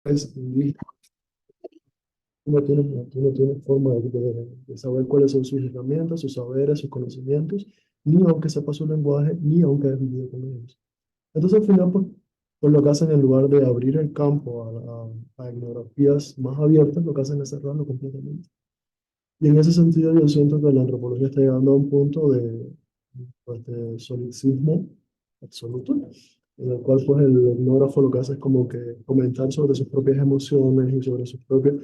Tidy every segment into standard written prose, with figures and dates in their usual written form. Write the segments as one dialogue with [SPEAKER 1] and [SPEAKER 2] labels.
[SPEAKER 1] indígenas, tú no tienes forma de saber cuáles son sus herramientas, sus saberes, sus conocimientos, ni aunque sepa su lenguaje, ni aunque hayas vivido con ellos. Entonces, al final, pues lo que hacen en lugar de abrir el campo a etnografías más abiertas, lo que hacen es cerrarlo completamente. Y en ese sentido, yo siento que la antropología está llegando a un punto de solipsismo absoluto, en el cual pues el etnógrafo lo que hace es como que comentar sobre sus propias emociones y sobre sus propios...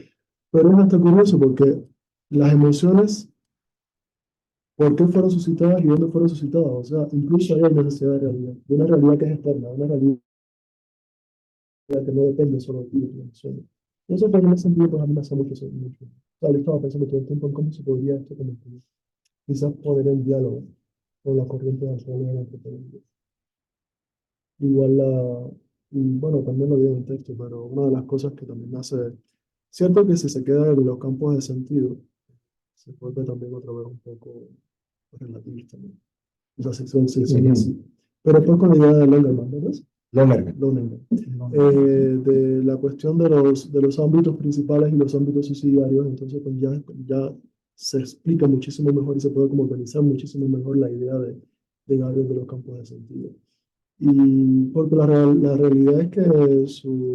[SPEAKER 1] Pero es hasta curioso porque las emociones, ¿por qué fueron suscitadas y dónde fueron suscitadas? O sea, incluso hay necesidad de realidad, de una realidad que es externa, una realidad que no depende solo de ti, de tus emociones. Y eso pues, en ese sentido pues a mí me hace mucho. O sea, yo estaba pensando todo el tiempo en cómo se podría esto como que quizás poner en diálogo con la corriente de actualidad de la antropología. Igual y bueno, también lo digo en el texto, pero una de las cosas que también me hace, cierto que si se queda en los campos de sentido, se vuelve también otra vez un poco relativista, ¿no? Esa sección sí son así. Pero después con la idea de Lonergan, ¿verdad?
[SPEAKER 2] Lonergan.
[SPEAKER 1] Lonergan. De la cuestión de los ámbitos principales y los ámbitos subsidiarios, entonces pues ya se explica muchísimo mejor y se puede como organizar muchísimo mejor la idea de Gabriel de los campos de sentido. Y porque la realidad es que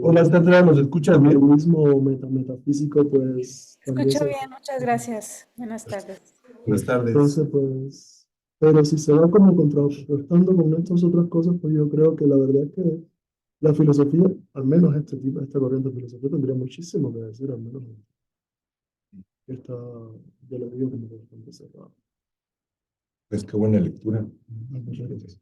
[SPEAKER 2] Hola, Sandra, ¿nos escuchas bien?
[SPEAKER 1] mismo metafísico, pues también
[SPEAKER 3] Escucho
[SPEAKER 1] se...
[SPEAKER 3] bien, muchas gracias. Buenas tardes.
[SPEAKER 2] Buenas tardes.
[SPEAKER 1] Entonces, pues, pero si se va como contrarrestando con estas otras cosas, pues yo creo que la verdad es que la filosofía, al menos esta corriente de filosofía, tendría muchísimo que decir, al menos esta, yo lo digo como que bastante cerrada.
[SPEAKER 2] Pues qué buena lectura.
[SPEAKER 1] Muchas gracias.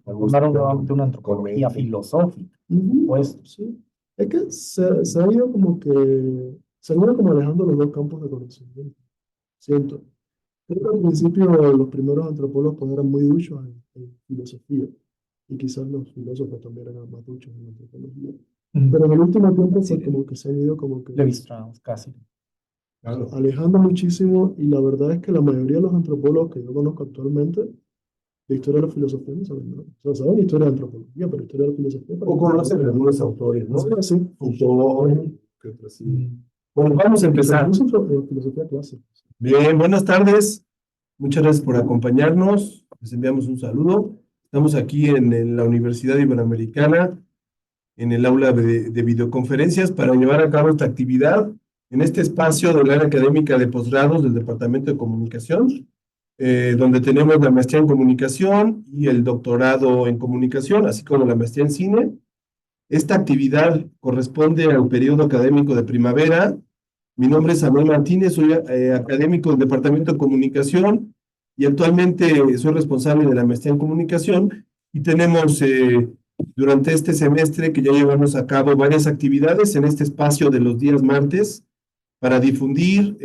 [SPEAKER 4] Formaron nuevamente una antropología filosófica. Pues,
[SPEAKER 1] Sí. Es que se ha ido como que, se han ido como alejando los dos campos de conocimiento, siento. Creo que al principio los primeros antropólogos pues, eran muy duchos en filosofía, y quizás los filósofos también eran más duchos en antropología. Pero en el último tiempo fue como que se han ido como que
[SPEAKER 4] Levi Strauss, casi.
[SPEAKER 2] Claro.
[SPEAKER 1] alejando muchísimo, y la verdad es que la mayoría de los antropólogos que yo conozco actualmente, de historia de la filosofía no saben nada. O sea, saben historia de antropología, pero historia de la filosofía...
[SPEAKER 2] O conocen algunos autores, ¿no?
[SPEAKER 1] Sí, sí.
[SPEAKER 2] Foucault, que otros sí. Bueno, vamos a empezar.
[SPEAKER 1] Filosofía clásica.
[SPEAKER 2] Bien, buenas tardes. Muchas gracias por acompañarnos. Les enviamos un saludo. Estamos aquí en la Universidad Iberoamericana, en el aula de videoconferencias, para llevar a cabo esta actividad en este espacio del área académica de posgrados del Departamento de Comunicación, donde tenemos la maestría en comunicación y el doctorado en comunicación, así como la maestría en cine. Esta actividad corresponde al periodo académico de primavera. Mi nombre es Samuel Martínez, soy académico del Departamento de Comunicación y actualmente soy responsable de la maestría en comunicación, y tenemos durante este semestre que ya llevamos a cabo varias actividades en este espacio de los días martes para difundir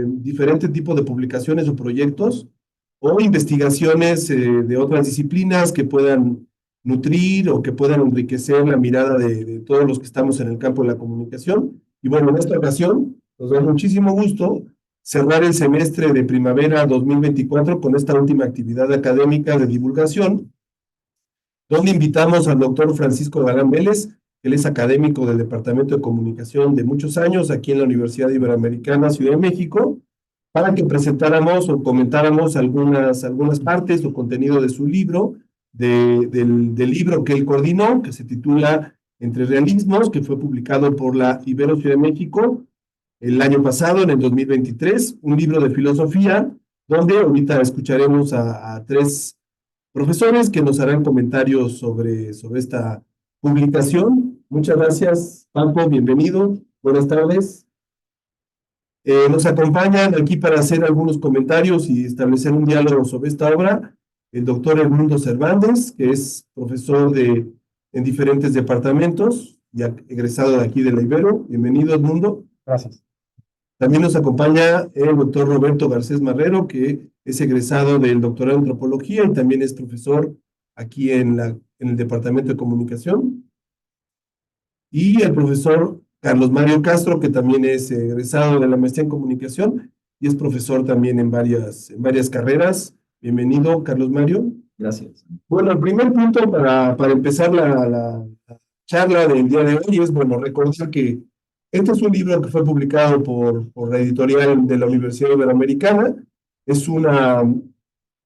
[SPEAKER 2] diferentes tipos de publicaciones o proyectos o investigaciones de otras disciplinas que puedan nutrir o que puedan enriquecer la mirada de todos los que estamos en el campo de la comunicación. Y bueno, en esta ocasión nos da muchísimo gusto cerrar el semestre de primavera 2024 con esta última actividad académica de divulgación, donde invitamos al doctor Francisco Galán Vélez. Él es académico del Departamento de Comunicación de muchos años aquí en la Universidad Iberoamericana, Ciudad de México, para que presentáramos o comentáramos algunas partes o contenido de su libro, del libro que él coordinó, que se titula Entre Realismos, que fue publicado por la Ibero Ciudad de México el año pasado, en el 2023, un libro de filosofía, donde ahorita escucharemos a tres profesores que nos harán comentarios sobre esta publicación. Muchas gracias, Paco, bienvenido, buenas tardes. Nos acompañan aquí para hacer algunos comentarios y establecer un diálogo sobre esta obra el doctor Edmundo Cervantes, que es profesor en diferentes departamentos y egresado de aquí de la Ibero. Bienvenido, Edmundo.
[SPEAKER 4] Gracias.
[SPEAKER 2] También nos acompaña el doctor Roberto Garcés Marrero, que es egresado del doctorado en antropología y también es profesor aquí en el Departamento de Comunicación. Y el profesor Carlos Mario Castro, que también es egresado de la maestría en comunicación y es profesor también en varias carreras. Bienvenido, Carlos Mario.
[SPEAKER 4] Gracias.
[SPEAKER 2] Bueno, el primer punto para empezar la charla del día de hoy es, bueno, recordar que este es un libro que fue publicado por la editorial de la Universidad Iberoamericana. Es una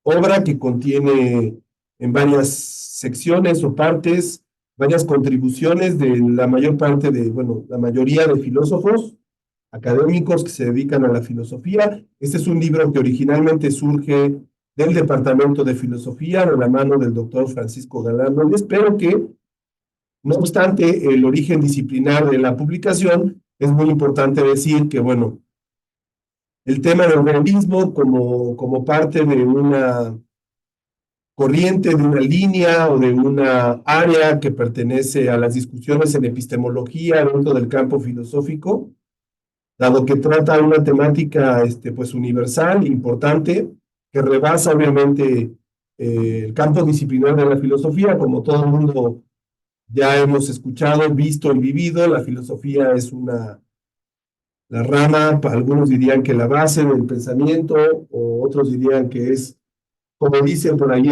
[SPEAKER 2] obra que contiene en varias secciones o partes, varias contribuciones de la mayor parte de, bueno, la mayoría de filósofos académicos que se dedican a la filosofía. Este es un libro que originalmente surge del Departamento de Filosofía de la mano del doctor Francisco Galán Núñez, pero que, no obstante el origen disciplinar de la publicación, es muy importante decir que, bueno, el tema del realismo como parte de una corriente, de una línea o de una área que pertenece a las discusiones en epistemología dentro del campo filosófico, dado que trata una temática pues universal, importante, que rebasa obviamente el campo disciplinar de la filosofía, como todo el mundo ya hemos escuchado, visto y vivido. La filosofía es la rama, algunos dirían que la base del pensamiento, o otros dirían que es, como dice por ahí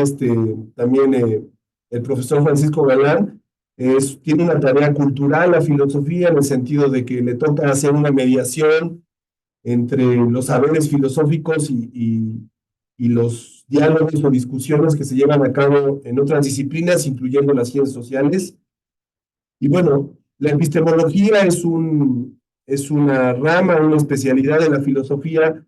[SPEAKER 2] también el profesor Francisco Galán, tiene una tarea cultural la filosofía en el sentido de que le toca hacer una mediación entre los saberes filosóficos y los diálogos o discusiones que se llevan a cabo en otras disciplinas, incluyendo las ciencias sociales. Y bueno, la epistemología es una rama, una especialidad de la filosofía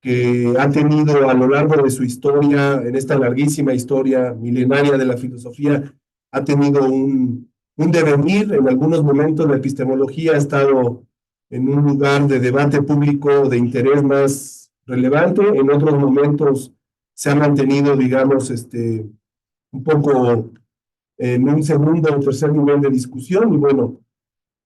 [SPEAKER 2] que ha tenido a lo largo de su historia, en esta larguísima historia milenaria de la filosofía, ha tenido un devenir. En algunos momentos la epistemología ha estado en un lugar de debate público de interés más relevante, en otros momentos se ha mantenido, digamos, un poco en un segundo o tercer nivel de discusión. Y bueno,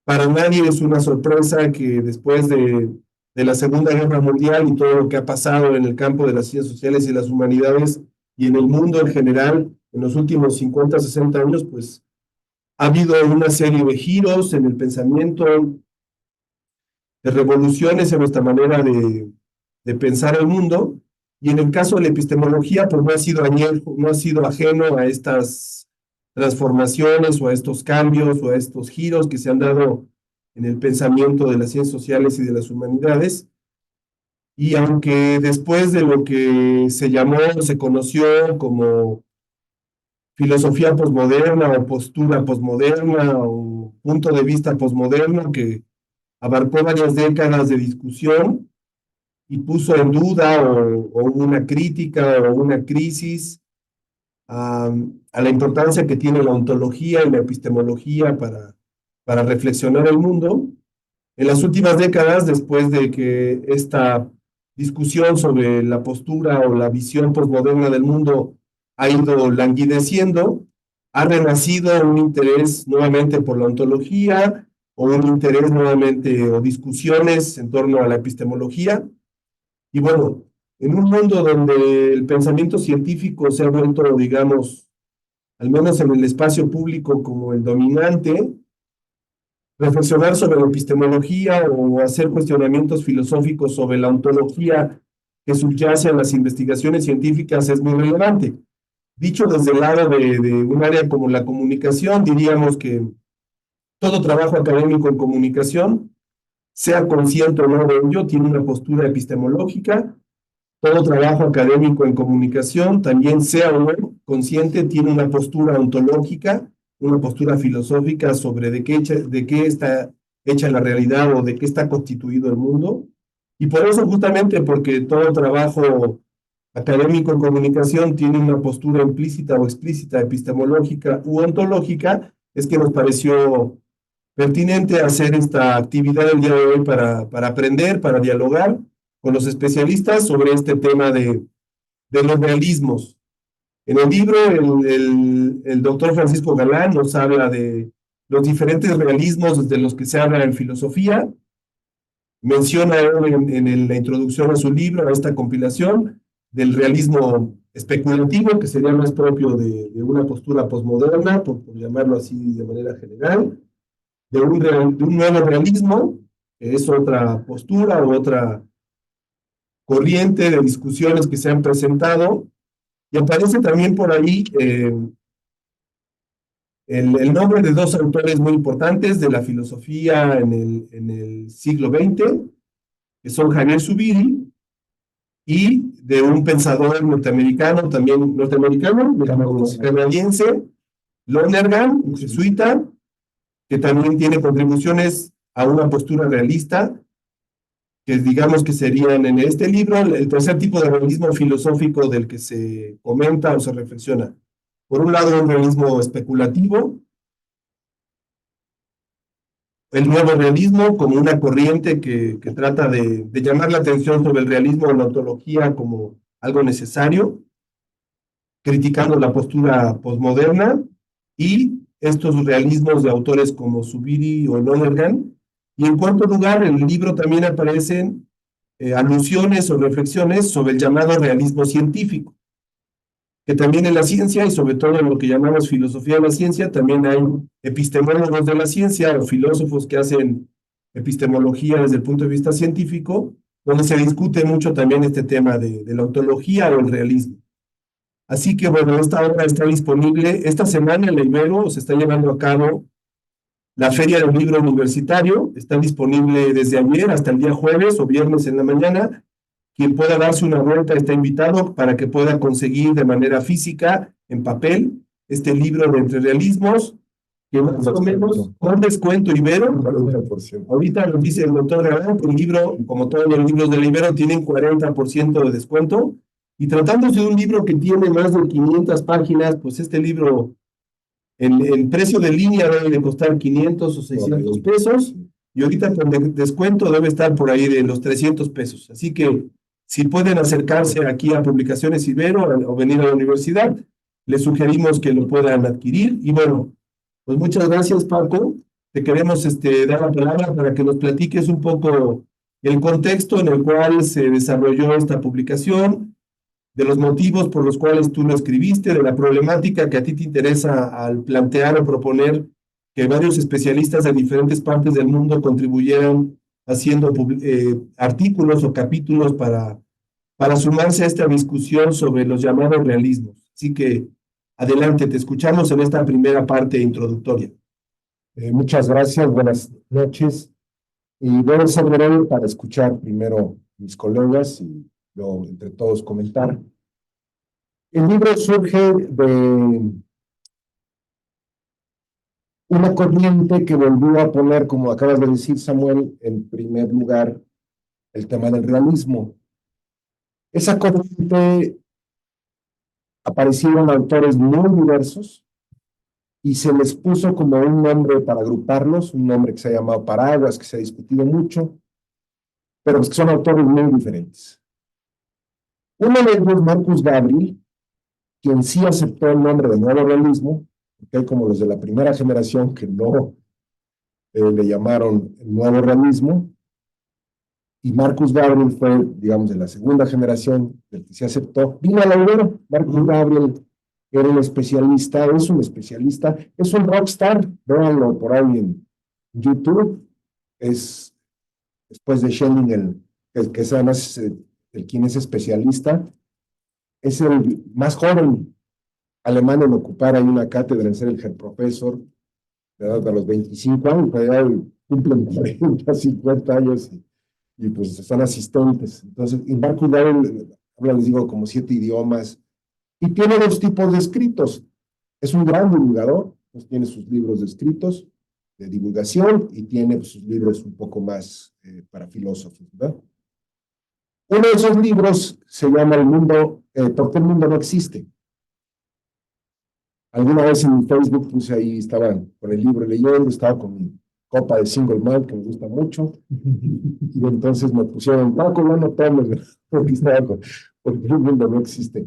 [SPEAKER 2] para nadie es una sorpresa que después de la Segunda Guerra Mundial y todo lo que ha pasado en el campo de las ciencias sociales y las humanidades y en el mundo en general, en los últimos 50, 60 años, pues ha habido una serie de giros en el pensamiento, de revoluciones en nuestra manera de pensar el mundo. Y en el caso de la epistemología, pues no ha sido ajeno a estas transformaciones o a estos cambios o a estos giros que se han dado en el pensamiento de las ciencias sociales y de las humanidades. Y aunque después de lo que se conoció como filosofía posmoderna o postura posmoderna o punto de vista posmoderno, que abarcó varias décadas de discusión y puso en duda o una crítica o una crisis a la importancia que tiene la ontología y la epistemología para reflexionar el mundo. En las últimas décadas, después de que esta discusión sobre la postura o la visión posmoderna del mundo ha ido languideciendo, ha renacido un interés nuevamente por la ontología, o un interés nuevamente o discusiones en torno a la epistemología. Y bueno, en un mundo donde el pensamiento científico se ha vuelto, digamos, al menos en el espacio público, como el dominante, reflexionar sobre la epistemología o hacer cuestionamientos filosóficos sobre la ontología que subyace a las investigaciones científicas es muy relevante. Dicho desde el lado de un área como la comunicación, diríamos que todo trabajo académico en comunicación, sea consciente o no de ello, tiene una postura epistemológica. Todo trabajo académico en comunicación, también sea o no consciente, tiene una postura ontológica, una postura filosófica sobre de qué está hecha la realidad o de qué está constituido el mundo. Y por eso, justamente porque todo trabajo académico en comunicación tiene una postura implícita o explícita, epistemológica u ontológica, es que nos pareció pertinente hacer esta actividad el día de hoy para aprender, para dialogar con los especialistas sobre este tema de los realismos. En el libro, el doctor Francisco Galán nos habla de los diferentes realismos de los que se habla en filosofía. Menciona en la introducción a su libro, a esta compilación, del realismo especulativo, que sería más propio de una postura posmoderna, por llamarlo así de manera general, de un nuevo realismo, que es otra postura o otra corriente de discusiones que se han presentado Y aparece también por ahí el nombre de dos autores muy importantes de la filosofía en el siglo XX, que son Javier Zubiri y de un pensador norteamericano, también norteamericano, canadiense, Lonergan, un jesuita, que también tiene contribuciones a una postura realista, que digamos que serían en este libro el tercer tipo de realismo filosófico del que se comenta o se reflexiona. Por un lado, un realismo especulativo, el nuevo realismo como una corriente que trata de llamar la atención sobre el realismo o la ontología como algo necesario, criticando la postura posmoderna, y estos realismos de autores como Zubiri o Lonergan. Y en cuarto lugar, en el libro también aparecen alusiones o reflexiones sobre el llamado realismo científico, que también en la ciencia y sobre todo en lo que llamamos filosofía de la ciencia, también hay epistemólogos de la ciencia o filósofos que hacen epistemología desde el punto de vista científico, donde se discute mucho también este tema de la ontología o el realismo. Así que bueno, esta obra está disponible. Esta semana en la Ibero se está llevando a cabo la Feria del Libro Universitario. Está disponible desde ayer hasta el día jueves o viernes en la mañana. Quien pueda darse una vuelta está invitado para que pueda conseguir de manera física, en papel, este libro de Entre Realismos, que más o menos con descuento Ibero. Ahorita nos dice el doctor Galán que el libro, como todos los libros del Ibero, tienen 40% de descuento. Y tratándose de un libro que tiene más de 500 páginas, pues este libro, el precio de línea debe de costar 500 o 600 pesos. Y ahorita con descuento debe estar por ahí de los 300 pesos. Así que si pueden acercarse aquí a Publicaciones Ibero o venir a la universidad, les sugerimos que lo puedan adquirir. Y bueno, pues muchas gracias, Paco. Te queremos dar la palabra para que nos platiques un poco el contexto en el cual se desarrolló esta publicación, de los motivos por los cuales tú lo escribiste, de la problemática que a ti te interesa al plantear o proponer que varios especialistas de diferentes partes del mundo contribuyeran haciendo artículos o capítulos para sumarse a esta discusión sobre los llamados realismos. Así que adelante, te escuchamos en esta primera parte introductoria.
[SPEAKER 5] Muchas gracias, buenas noches. Y voy a ser breve para escuchar primero mis colegas y luego entre todos comentar. El libro surge de una corriente que volvió a poner, como acabas de decir, Samuel, en primer lugar el tema del realismo. Esa corriente aparecieron autores muy diversos y se les puso como un nombre para agruparlos, un nombre que se ha llamado paraguas, que se ha discutido mucho, pero que son autores muy diferentes. Uno de ellos, Marcus Gabriel, quien sí aceptó el nombre de nuevo realismo, porque hay como los de la primera generación que no le llamaron el nuevo realismo, y Marcus Gabriel fue, digamos, de la segunda generación del que se aceptó. Vino a la Ibero. Marcus Gabriel era un especialista, es un especialista, es un rockstar, véanlo por ahí en YouTube, es después de Schelling, que es además el quien es especialista, es el más joven alemán en ocupar ahí una cátedra, en ser el head professor, de edad a los 25 años, pero ya cumplen 40, 50 años y pues son asistentes. Entonces, y Marcus Gabriel habla, les digo, como 7 idiomas, y tiene 2 tipos de escritos. Es un gran divulgador, pues tiene sus libros de escritos, de divulgación, y tiene pues, sus libros un poco más para filósofos, ¿verdad? Uno de esos libros se llama El mundo, ¿por qué el mundo no existe? Alguna vez en mi Facebook puse ahí, estaba con el libro leyendo, estaba con mi copa de single malt, que me gusta mucho, y entonces me pusieron, Paco, no tomes, porque estaba con, porque el mundo no existe.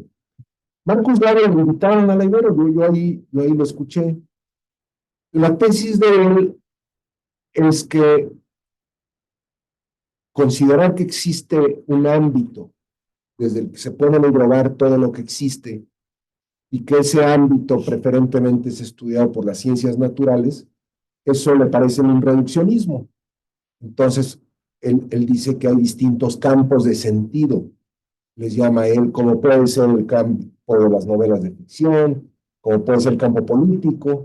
[SPEAKER 5] Marcus Gabriel me invitaron a la Ibero, yo ahí lo escuché. La tesis de él es que considerar que existe un ámbito desde el que se puede englobar todo lo que existe y que ese ámbito preferentemente es estudiado por las ciencias naturales, eso le parece un reduccionismo. Entonces, él dice que hay distintos campos de sentido, les llama él, como puede ser el campo de las novelas de ficción, como puede ser el campo político.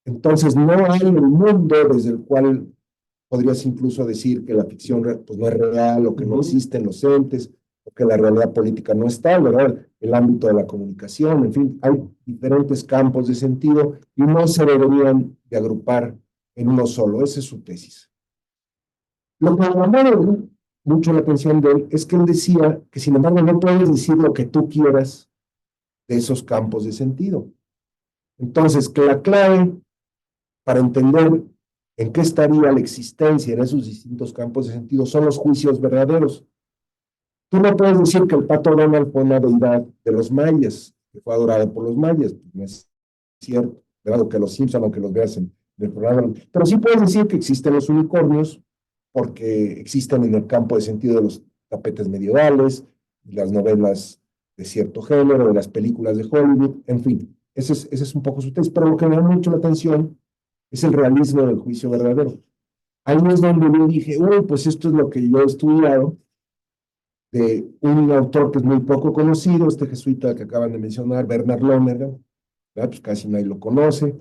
[SPEAKER 5] Entonces, no hay un mundo desde el cual podrías incluso decir que la ficción pues, no es real, o que no existen los entes, o que la realidad política no está, ¿verdad? El ámbito de la comunicación, en fin, hay diferentes campos de sentido y no se deberían de agrupar en uno solo. Esa es su tesis. Lo que me llamó mucho la atención de él es que él decía que, sin embargo, no puedes decir lo que tú quieras de esos campos de sentido. Entonces, que la clave para entender en qué estaría la existencia en esos distintos campos de sentido son los juicios verdaderos. Tú no puedes decir que el pato Donald fue una deidad de los mayas, que fue adorada por los mayas, pues no es cierto, ¿verdad? Que los Simpson, aunque los veas en el programa, pero sí puedes decir que existen los unicornios, porque existen en el campo de sentido de los tapetes medievales, las novelas de cierto género, de las películas de Hollywood, en fin, ese es un poco su tesis, pero lo que me llama mucho la atención es el realismo del juicio verdadero. Ahí es donde yo dije, pues esto es lo que yo he estudiado de un autor que es muy poco conocido, este jesuita que acaban de mencionar, Bernard Lonergan, ¿verdad? Pues casi nadie lo conoce.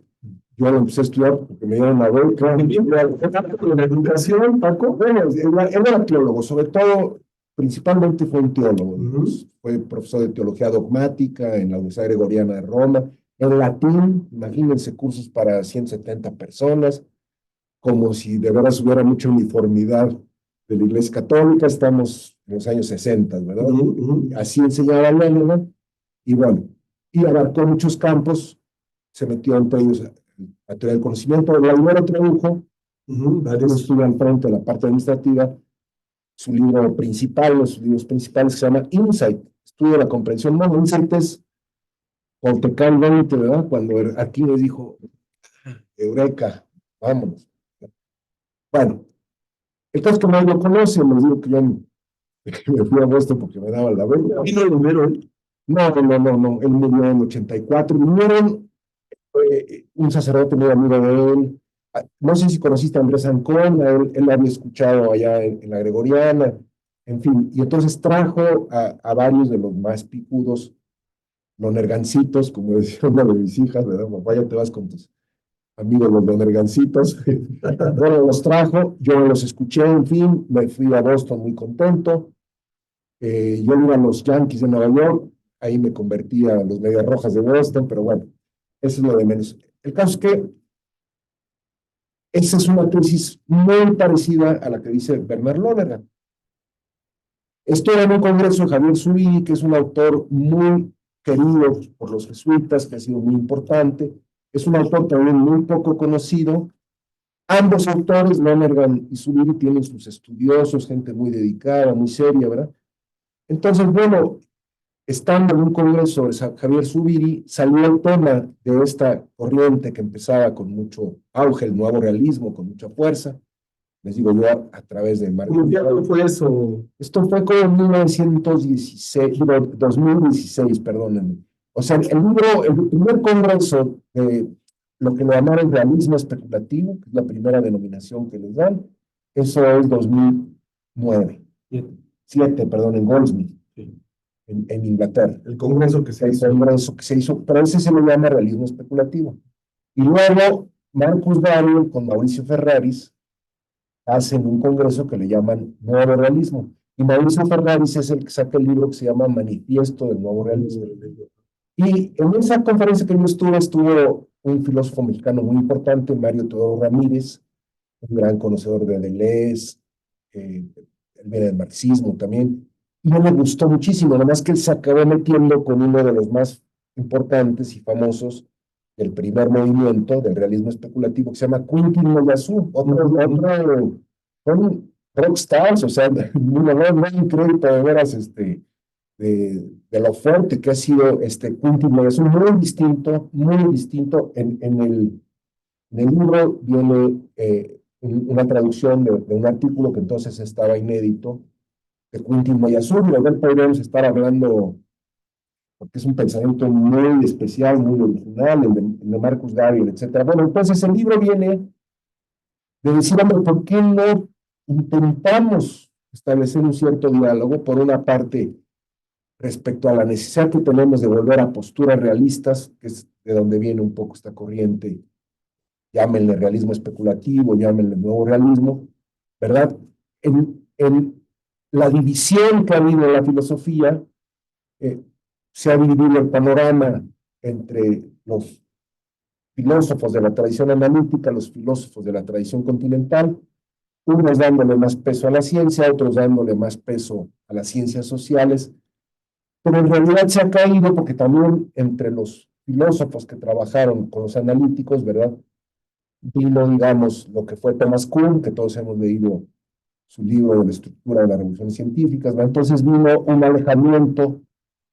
[SPEAKER 5] Yo lo empecé a estudiar porque me dieron una beca. ¿En la educación, Paco? Bueno, él era teólogo, sobre todo, principalmente fue un teólogo. Fue profesor de teología dogmática en la Universidad Gregoriana de Roma. En latín, imagínense, cursos para 170 personas, como si de veras hubiera mucha uniformidad de la Iglesia Católica. Estamos en los años 60, ¿verdad? Así enseñaba Lonergan, y bueno, y abarcó muchos campos, se metió entre ellos a teoría del conocimiento. La lo tradujo, estuvo al frente de la parte administrativa, su libro principal, los libros principales, que se llama Insight, Estudio de la Comprensión Humana. Insight es Cortecalmente, ¿verdad? Cuando aquí les dijo, Eureka, vámonos. Bueno, el caso que nadie lo conoce, les digo que yo me fui a Boston porque me daban la beca.
[SPEAKER 2] ¿Y no lo vieron?
[SPEAKER 5] No, él murió en 84, murieron un sacerdote muy amigo de él. No sé si conociste a Andrés Ancona, él había escuchado allá en la Gregoriana, en fin, y entonces trajo a varios de los más picudos, lonergancitos, como decía una de mis hijas, ¿verdad? Vaya, te vas con tus amigos los lonergancitos. Bueno, los trajo, yo los escuché, en fin, me fui a Boston muy contento. Yo iba a los Yankees de Nueva York, ahí me convertí a los Medias Rojas de Boston, pero bueno, eso es lo de menos. El caso es que esa es una tesis muy parecida a la que dice Bernard Lonergan. Estoy en un congreso de Javier Zubiri, que es un autor muy querido por los jesuitas, que ha sido muy importante. Es un autor también muy poco conocido. Ambos autores, Lonergan y Zubiri, tienen sus estudiosos, gente muy dedicada, muy seria, ¿verdad? Entonces, bueno, estando en un congreso de Javier Zubiri, salió el tema de esta corriente que empezaba con mucho auge, el nuevo realismo, con mucha fuerza. Les digo yo a través de Marcos.
[SPEAKER 2] ¿Cómo fue eso?
[SPEAKER 5] Esto fue como en 1916, 2016, perdónenme. O sea, el primer congreso de lo que lo llamaron realismo especulativo, que es la primera denominación que les dan, eso es 2009. 7, perdón, en Goldsmith, en Inglaterra.
[SPEAKER 2] El congreso que se hizo.
[SPEAKER 5] El congreso que se hizo, pero ese se lo llama realismo especulativo. Y luego Marcus Garvey con Mauricio Ferraris hacen un congreso que le llaman Nuevo Realismo. Y Mauricio Ferraris es el que saca el libro que se llama Manifiesto del Nuevo Realismo. Y en esa conferencia que yo estuvo un filósofo mexicano muy importante, Mario Teodoro Ramírez, un gran conocedor de Deleuze, él viene del marxismo también, y no me gustó muchísimo, además que él se acabó metiendo con uno de los más importantes y famosos del primer movimiento del realismo especulativo, que se llama Quentin Moyazú, son rockstars, o sea, no hay crédito de veras de lo fuerte que ha sido Quentin Moyazú, muy distinto. En el libro viene una traducción de un artículo que entonces estaba inédito, de Quentin Moyazú, y de él podríamos estar hablando, porque es un pensamiento muy especial, muy original, el de Marcus Garvey, etc. Bueno, entonces el libro viene de decir, hombre, ¿por qué no intentamos establecer un cierto diálogo? Por una parte, respecto a la necesidad que tenemos de volver a posturas realistas, que es de donde viene un poco esta corriente, llámenle realismo especulativo, llámenle nuevo realismo, ¿verdad? En la división que ha habido en la filosofía, se ha dividido el panorama entre los filósofos de la tradición analítica, los filósofos de la tradición continental, unos dándole más peso a la ciencia, otros dándole más peso a las ciencias sociales, pero en realidad se ha caído porque también entre los filósofos que trabajaron con los analíticos, ¿verdad? Vino, digamos, lo que fue Thomas Kuhn, que todos hemos leído su libro de la estructura de las revoluciones científicas, ¿verdad? Entonces vino un alejamiento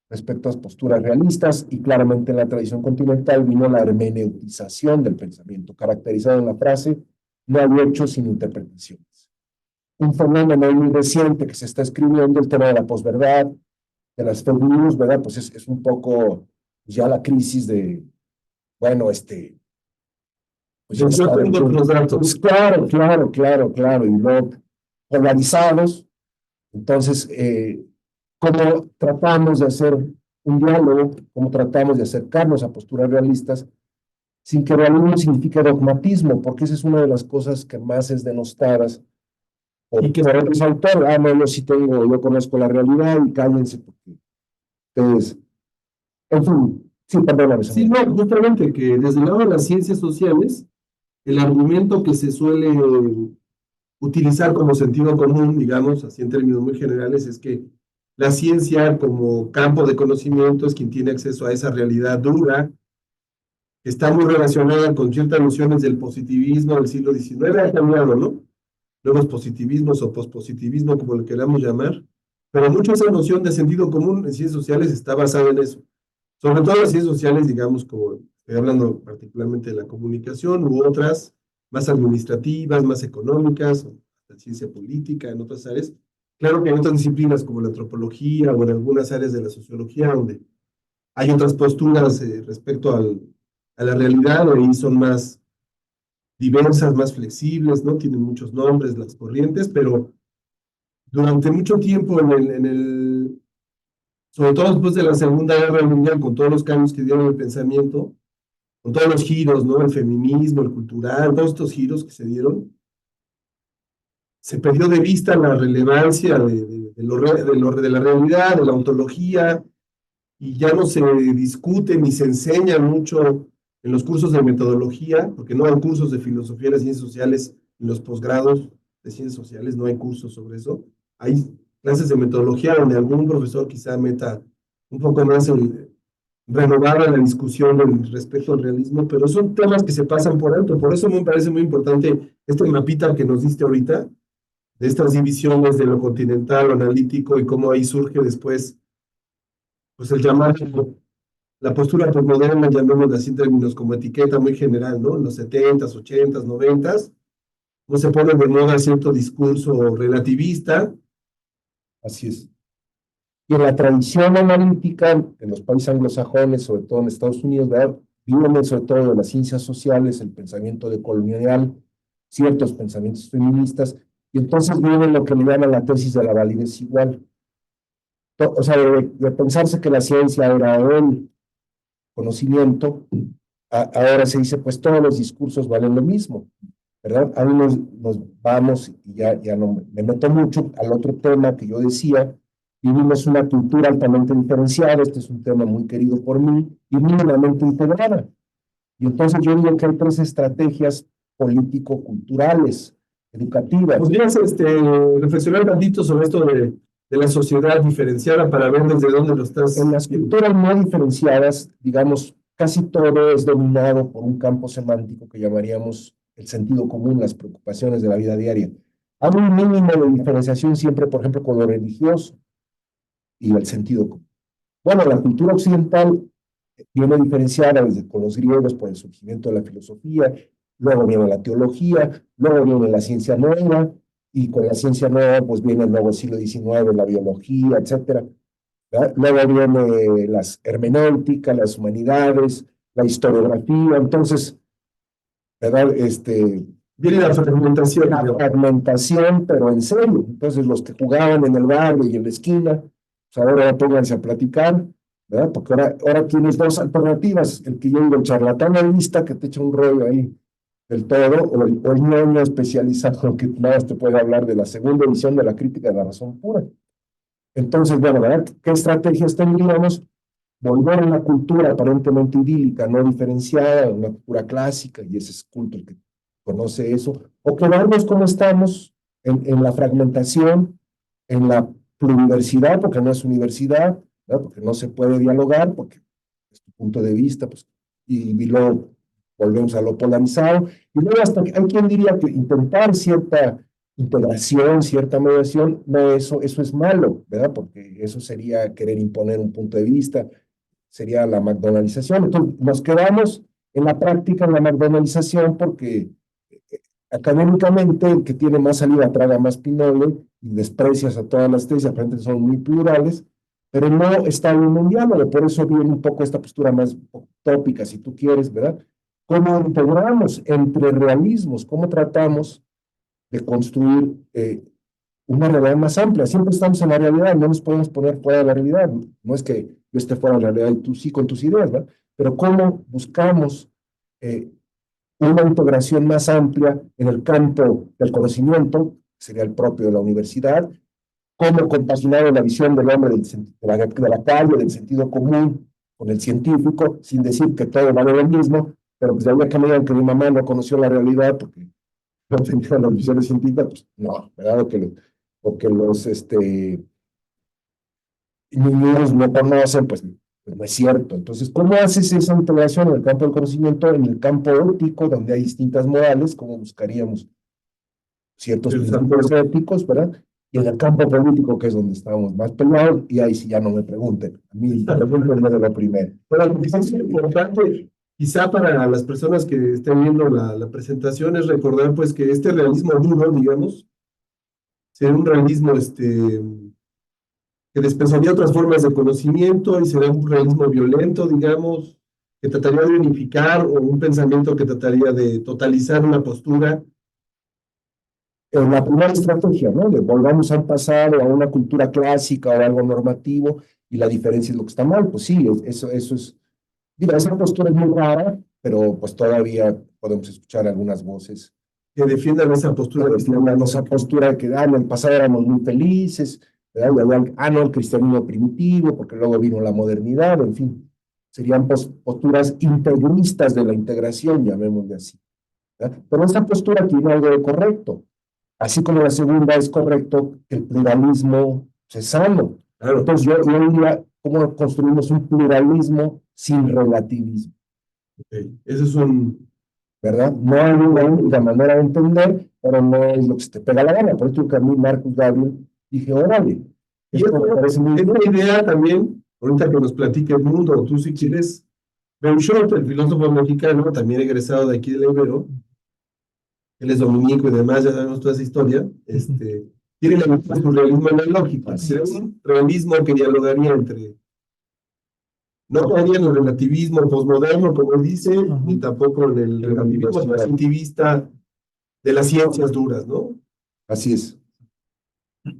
[SPEAKER 5] respecto a las posturas realistas y claramente en la tradición continental vino la hermeneutización del pensamiento, caracterizado en la frase, no hay hechos sin interpretaciones. Un fenómeno muy reciente que se está escribiendo, el tema de la posverdad, de las fake news, ¿verdad? Pues es un poco ya la crisis de, bueno, pues ya
[SPEAKER 2] Yo tengo los datos.
[SPEAKER 5] pues claro, y luego polarizados. Entonces, ¿cómo tratamos de hacer un diálogo? ¿Cómo tratamos de acercarnos a posturas realistas sin que realismo signifique dogmatismo? Porque esa es una de las cosas que más es denostadas
[SPEAKER 2] Y que
[SPEAKER 5] por los autores. No, yo conozco la realidad y cállense porque ustedes, en fin, sí, perdóname.
[SPEAKER 2] sí, no, justamente que desde el lado de las ciencias sociales, el argumento que se suele utilizar como sentido común, digamos, así en términos muy generales, es que la ciencia como campo de conocimiento es quien tiene acceso a esa realidad dura, que está muy relacionada con ciertas nociones del positivismo del siglo XIX, ha cambiado, ¿no? Nuevos positivismos o pospositivismo, como le queramos llamar, pero mucho esa noción de sentido común en ciencias sociales está basada en eso. Sobre todo las ciencias sociales, digamos, como estoy hablando particularmente de la comunicación u otras más administrativas, más económicas, la ciencia política, en otras áreas. Claro que hay otras disciplinas como la antropología o en algunas áreas de la sociología donde hay otras posturas respecto a la realidad, ahí son más diversas, más flexibles, ¿no? Tienen muchos nombres las corrientes, pero durante mucho tiempo sobre todo después de la Segunda Guerra Mundial, con todos los cambios que dieron el pensamiento, con todos los giros, ¿no? El feminismo, el cultural, todos estos giros que se dieron, se perdió de vista la relevancia de la realidad, de la ontología, y ya no se discute ni se enseña mucho en los cursos de metodología, porque no hay cursos de filosofía de las ciencias sociales en los posgrados de ciencias sociales, no hay cursos sobre eso. Hay clases de metodología donde algún profesor quizá meta un poco más renovar la discusión respecto al realismo, pero son temas que se pasan por alto. Por eso me parece muy importante este mapita que nos diste ahorita, de estas divisiones de lo continental, lo analítico y cómo ahí surge después, pues el llamar la postura postmoderna, llamémosla así en términos como etiqueta muy general, ¿no? En los 70s, 80s, 90s, no se pone de moda cierto discurso relativista.
[SPEAKER 5] Así es. Y en la tradición analítica, en los países anglosajones, sobre todo en Estados Unidos, ¿verdad? Viene sobre todo de las ciencias sociales, el pensamiento decolonial, ciertos pensamientos feministas, y entonces viene lo que le llaman la tesis de la validez igual. O sea, de pensarse que la ciencia era el conocimiento, ahora se dice, pues todos los discursos valen lo mismo, ¿verdad? Ahí nos vamos, y ya no me meto mucho al otro tema que yo decía. Vivimos una cultura altamente diferenciada, este es un tema muy querido por mí, y mínimamente integrada. Y entonces yo digo que hay tres estrategias político-culturales, educativas.
[SPEAKER 2] ¿Podrías reflexionar un tantito sobre esto de la sociedad diferenciada para ver desde dónde lo estás?
[SPEAKER 5] En las culturas no diferenciadas, digamos, casi todo es dominado por un campo semántico que llamaríamos el sentido común, las preocupaciones de la vida diaria. Hay un mínimo de diferenciación siempre, por ejemplo, con lo religioso y el sentido común. Bueno, la cultura occidental viene diferenciada desde con los griegos por el surgimiento de la filosofía, luego viene la teología, luego viene la ciencia nueva, y con la ciencia nueva pues viene el nuevo siglo XIX, la biología, etcétera. ¿Verdad? Luego viene las hermenéuticas, las humanidades, la historiografía, entonces, ¿verdad?
[SPEAKER 2] Viene la fragmentación.
[SPEAKER 5] La fragmentación, pero en serio. Entonces, los que jugaban en el barrio y en la esquina, pues ahora pónganse a platicar, ¿verdad? Porque ahora tienes dos alternativas, el que yo digo, el charlatán analista que te echa un rollo ahí del todo, o el ñoño especializado que nada más te puede hablar de la segunda edición de la crítica de la razón pura. Entonces, bueno, ¿verdad? ¿Qué estrategias tendríamos? Volver a una cultura aparentemente idílica, no diferenciada, una cultura clásica, y ese es culto el que conoce eso, o quedarnos como estamos en la fragmentación, en la pluriversidad, porque no es universidad, ¿verdad? Porque no se puede dialogar, porque es tu punto de vista, pues, y luego volvemos a lo polarizado, y luego hasta hay quien diría que intentar cierta integración, cierta mediación, no, eso es malo, ¿verdad? Porque eso sería querer imponer un punto de vista, sería la McDonaldización. Entonces, nos quedamos en la práctica, en la McDonaldización, porque académicamente el que tiene más salida traga más pinole y desprecias a todas las tesis, aparentemente son muy plurales, pero no está en un diálogo, por eso viene un poco esta postura más utópica, si tú quieres, ¿verdad? ¿Cómo integramos entre realismos? ¿Cómo tratamos de construir una realidad más amplia? Siempre estamos en la realidad, no nos podemos poner fuera de la realidad. No es que yo esté fuera de la realidad y tú sí con tus ideas, ¿verdad? Pero ¿cómo buscamos una integración más amplia en el campo del conocimiento, que sería el propio de la universidad? ¿Cómo compaginar la visión del hombre de la calle, del sentido común, con el científico, sin decir que todo vale lo mismo? Pero pues de alguna manera que mi mamá no conoció la realidad porque no tenía las visiones científicas, pues no, ¿verdad? O que los niños no conocen, pues no es cierto. Entonces, ¿cómo haces esa integración en el campo del conocimiento, en el campo ético, donde hay distintas modales? ¿Cómo buscaríamos ciertos principios éticos, verdad? Y en el campo político, que es donde estamos más peleados, y ahí sí ya no me pregunten. A mí me pregunten de lo primero.
[SPEAKER 2] Bueno, lo que es importante, quizá para las personas que estén viendo la presentación, es recordar pues que este realismo duro, digamos, será un realismo que despensaría otras formas de conocimiento y será un realismo violento, digamos, que trataría de unificar, o un pensamiento que trataría de totalizar una postura.
[SPEAKER 5] La primera estrategia, ¿no? De volvamos al pasado, a una cultura clásica o algo normativo, y la diferencia es lo que está mal. Pues sí, eso es. Mira, esa postura es muy rara, pero pues todavía podemos escuchar algunas voces
[SPEAKER 2] Que defiendan esa postura.
[SPEAKER 5] esa postura de que en el pasado éramos muy felices, ¿verdad? No, el cristianismo primitivo, porque luego vino la modernidad, en fin. Serían posturas integristas de la integración, llamémosle así, ¿verdad? Pero esta postura tiene algo de correcto. Así como la segunda es correcto que el pluralismo es sano.
[SPEAKER 2] Claro.
[SPEAKER 5] Entonces yo diría, ¿cómo construimos un pluralismo sin relativismo?
[SPEAKER 2] Okay. Eso es un...
[SPEAKER 5] ¿Verdad? No hay una única manera de entender, pero no es lo que se te pega la gana. Por eso que a mí, Marcus Gabriel, dije, órale.
[SPEAKER 2] Y esto
[SPEAKER 5] me parece muy
[SPEAKER 2] es
[SPEAKER 5] bien.
[SPEAKER 2] una idea también, ahorita que nos platique el mundo, o tú si quieres, Beuchot, el filósofo mexicano, también egresado de aquí de la Ibero, él es dominico y demás, ya sabemos toda esa historia, tiene la mitad de su realismo analógico, es un realismo que dialogaría entre, no caería en el relativismo posmoderno, como él dice, ni tampoco en el relativismo positivista de las ciencias duras, ¿no?
[SPEAKER 5] Así es.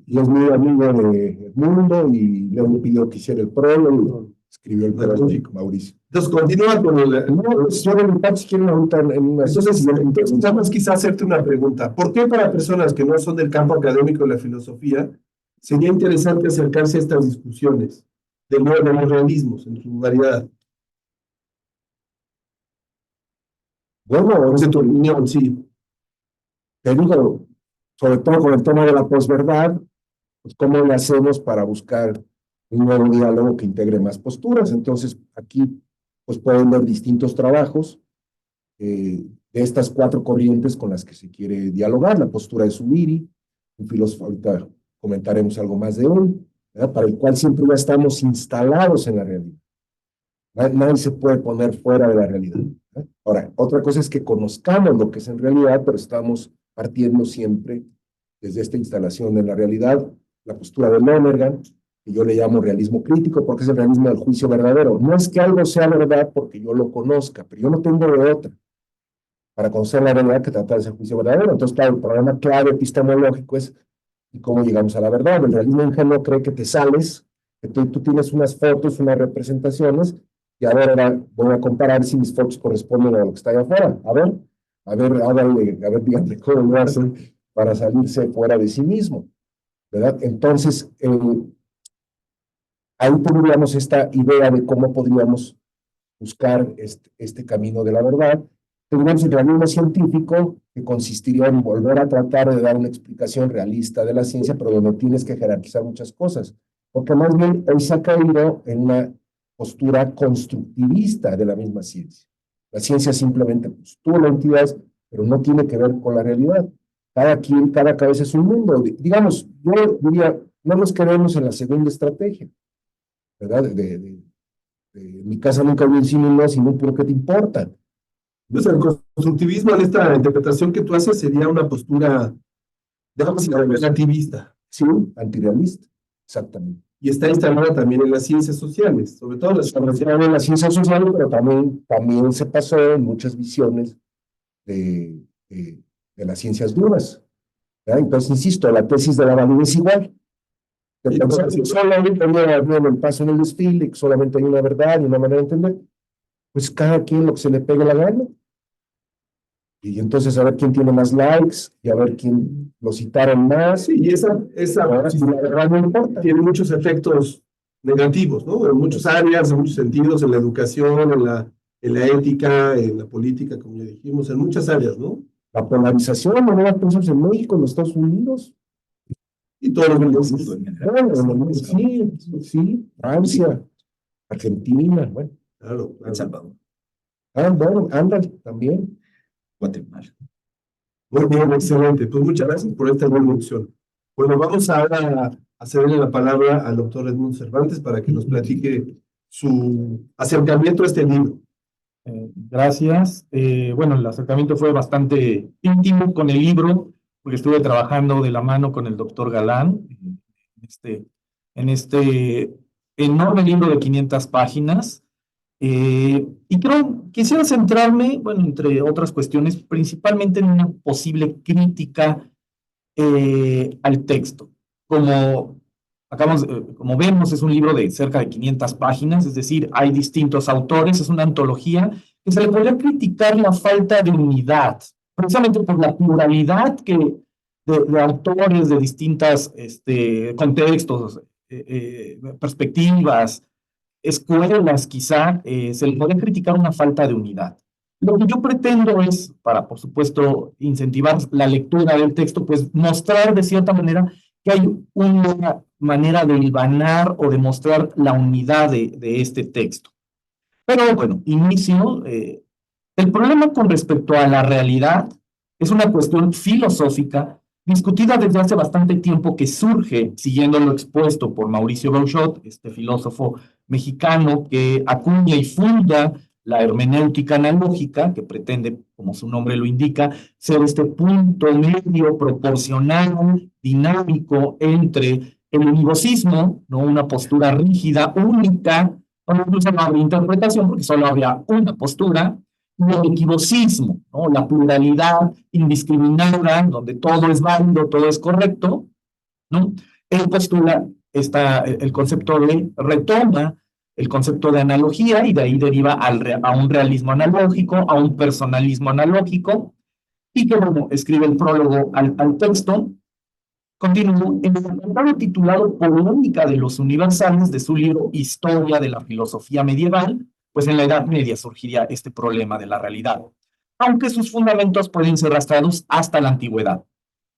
[SPEAKER 5] Y es muy amigo de Edmundo y le pidió que hiciera el prólogo y escribió el prólogo, Mauricio.
[SPEAKER 2] Entonces, continúa con el...
[SPEAKER 5] No, pues yo de mi parte, si quieren ahorita en una...
[SPEAKER 2] Entonces, nada más quizá hacerte una pregunta. ¿Por qué para personas que no son del campo académico de la filosofía sería interesante acercarse a estas discusiones de nuevo de los realismos en su variedad?
[SPEAKER 5] Bueno,
[SPEAKER 2] De tu opinión, sí.
[SPEAKER 5] te digo, sobre todo con el tema de la posverdad, pues cómo le hacemos para buscar un nuevo diálogo que integre más posturas. Entonces, aquí pues pueden ver distintos trabajos de estas cuatro corrientes con las que se quiere dialogar. La postura de Zubiri, un filósofo, ahorita comentaremos algo más de él, ¿verdad? Para el cual siempre ya estamos instalados en la realidad. Nadie se puede poner fuera de la realidad, ¿verdad? Ahora, otra cosa es que conozcamos lo que es en realidad, pero estamos partiendo siempre desde esta instalación en la realidad. La postura de Lonergan, que yo le llamo realismo crítico, porque es el realismo del juicio verdadero. No es que algo sea verdad porque yo lo conozca, pero yo no tengo de otra para conocer la realidad que tratar de ese juicio verdadero. Entonces, claro, el problema clave epistemológico es ¿y cómo llegamos a la verdad? El realismo ingenuo cree que te sales Entonces tú tienes unas fotos, unas representaciones, y ahora voy a comparar si mis fotos corresponden a lo que está allá afuera. Díganme cómo lo hacen para salirse fuera de sí mismo, ¿verdad? Entonces, ahí tendríamos esta idea de cómo podríamos buscar este camino de la verdad. Tendríamos el realismo científico, que consistiría en volver a tratar de dar una explicación realista de la ciencia, pero donde tienes que jerarquizar muchas cosas, porque más bien hoy se ha caído en una postura constructivista de la misma ciencia. La ciencia simplemente postula entidades, pero no tiene que ver con la realidad. Cada cabeza es un mundo. Digamos, yo diría, no nos quedemos en la segunda estrategia, ¿verdad? En mi casa nunca vi el cine, no, sino por qué te importa.
[SPEAKER 2] Pues el constructivismo en esta interpretación que tú haces sería una postura, digamos, relativista.
[SPEAKER 5] Sí, antirrealista, exactamente.
[SPEAKER 2] Y está instalada también en las ciencias sociales, sobre todo
[SPEAKER 5] en las ciencias sociales, pero también se pasó en muchas visiones de las ciencias duras, ¿verdad? Entonces, insisto, la tesis de la validez es igual. Que solamente hay el paso en el desfile, que solamente hay una verdad y una manera de entender, pues cada quien lo que se le pegue la gana. Y entonces a ver quién tiene más likes y a ver quién lo citaron más.
[SPEAKER 2] Sí, y esa
[SPEAKER 5] sí, la verdad no importa.
[SPEAKER 2] tiene muchos efectos negativos, ¿no? En muchas áreas, en muchos sentidos, en la educación, en la ética, en la política, como ya dijimos, en muchas áreas, ¿no?
[SPEAKER 5] La polarización, no las cosas en México, en los Estados Unidos.
[SPEAKER 2] Y todos los
[SPEAKER 5] países. Sí, Francia, Argentina, bueno.
[SPEAKER 2] Claro,
[SPEAKER 4] El Salvador,
[SPEAKER 5] Bueno, ándale, también.
[SPEAKER 4] Guatemala.
[SPEAKER 2] muy bien, excelente. Pues muchas gracias por esta introducción. Bueno, vamos ahora a cederle la palabra al doctor Edmundo Cervantes para que nos platique su acercamiento a este libro.
[SPEAKER 6] Gracias. Bueno, el acercamiento fue bastante íntimo con el libro, porque estuve trabajando de la mano con el doctor Galán en este enorme libro de 500 páginas. Y quisiera centrarme, bueno, entre otras cuestiones, principalmente en una posible crítica al texto. Como vemos, es un libro de cerca de 500 páginas, es decir, hay distintos autores, es una antología que se le podría criticar la falta de unidad, precisamente por la pluralidad de autores de distintos contextos, perspectivas, escuelas, quizá, se le podría criticar una falta de unidad. Lo que yo pretendo es, para, por supuesto, incentivar la lectura del texto, pues mostrar de cierta manera que hay una manera de hilvanar o de mostrar la unidad de este texto. Pero bueno, inicio. El problema con respecto a la realidad es una cuestión filosófica discutida desde hace bastante tiempo, que surge siguiendo lo expuesto por Mauricio Beuchot, este filósofo mexicano que acuña y funda la hermenéutica analógica, que pretende, como su nombre lo indica, ser este punto medio proporcional, dinámico entre el univocismo, ¿no? Una postura rígida, única, o incluso no habría interpretación porque solo habría una postura, y el equivocismo, ¿no? La pluralidad indiscriminada, donde todo es válido, todo es correcto, ¿no? Él postula el concepto retoma el concepto de analogía, y de ahí deriva a un realismo analógico, a un personalismo analógico, y que, bueno, escribe el prólogo al texto. Continúo en el apartado titulado Polémica de los Universales de su libro Historia de la Filosofía Medieval, pues en la Edad Media surgiría este problema de la realidad, aunque sus fundamentos pueden ser rastreados hasta la antigüedad.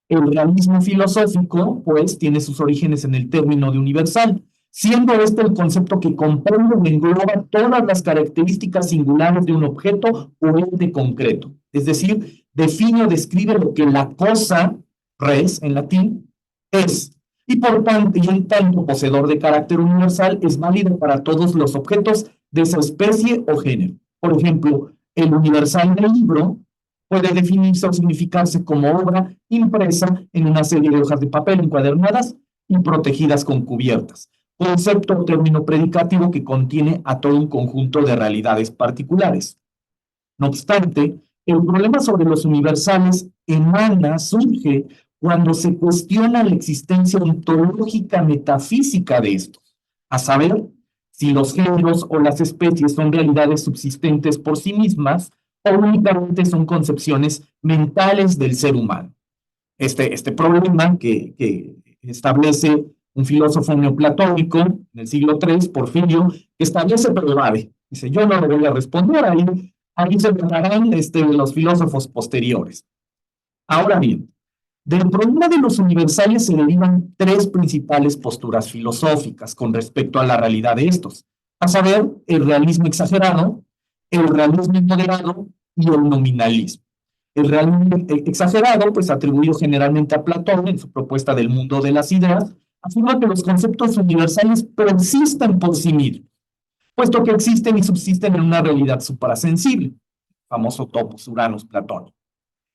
[SPEAKER 6] El realismo filosófico, pues, tiene sus orígenes en el término de universal, siendo este el concepto que comprende y engloba todas las características singulares de un objeto o ente concreto. Es decir, define o describe lo que la cosa, res en latín, es. Y por tanto, y en tanto poseedor de carácter universal, es válido para todos los objetos de esa especie o género. Por ejemplo, el universal del libro puede definirse o significarse como obra impresa en una serie de hojas de papel encuadernadas y protegidas con cubiertas. Concepto o término predicativo que contiene a todo un conjunto de realidades particulares. No obstante, el problema sobre los universales surge cuando se cuestiona la existencia ontológica metafísica de estos. a saber, si los géneros o las especies son realidades subsistentes por sí mismas o únicamente son concepciones mentales del ser humano. Este problema que establece un filósofo neoplatónico en el siglo III, Porfirio, que establece pero evade. Dice, yo no le voy a responder, ahí se tratarán los filósofos posteriores. Ahora bien, del problema de los universales se derivan tres principales posturas filosóficas con respecto a la realidad de estos, a saber, el realismo exagerado, el realismo moderado y el nominalismo. El realismo exagerado, pues atribuido generalmente a Platón en su propuesta del mundo de las ideas, afirma que los conceptos universales persisten por sí mismos, puesto que existen y subsisten en una realidad suprasensible, famoso topos Uranus platónico.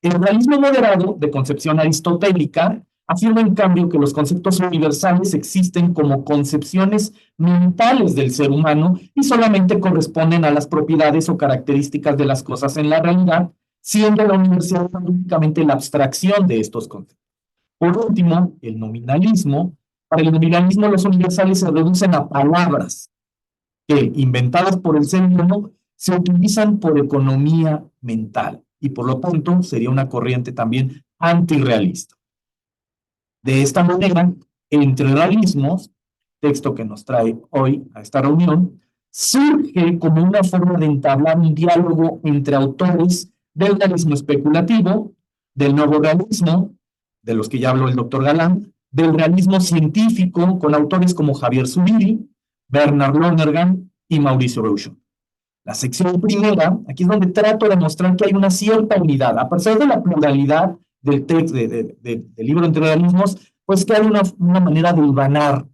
[SPEAKER 6] El realismo moderado, de concepción aristotélica, afirma en cambio que los conceptos universales existen como concepciones mentales del ser humano y solamente corresponden a las propiedades o características de las cosas en la realidad, siendo la universalidad únicamente la abstracción de estos conceptos. Por último, el nominalismo. Para el nominalismo, los universales se reducen a palabras que, inventadas por el ser humano, se utilizan por economía mental y por lo tanto sería una corriente también antirrealista. De esta manera, entre realismos, texto que nos trae hoy a esta reunión, surge como una forma de entablar un diálogo entre autores del realismo especulativo, del nuevo realismo, de los que ya habló el doctor Galán, del realismo científico con autores como Javier Zubiri, Bernard Lonergan y Mauricio Reuchon. La sección primera, aquí es donde trato de mostrar que hay una cierta unidad, a pesar de la pluralidad del texto, del libro entre realismos, pues que hay una manera de hilvanar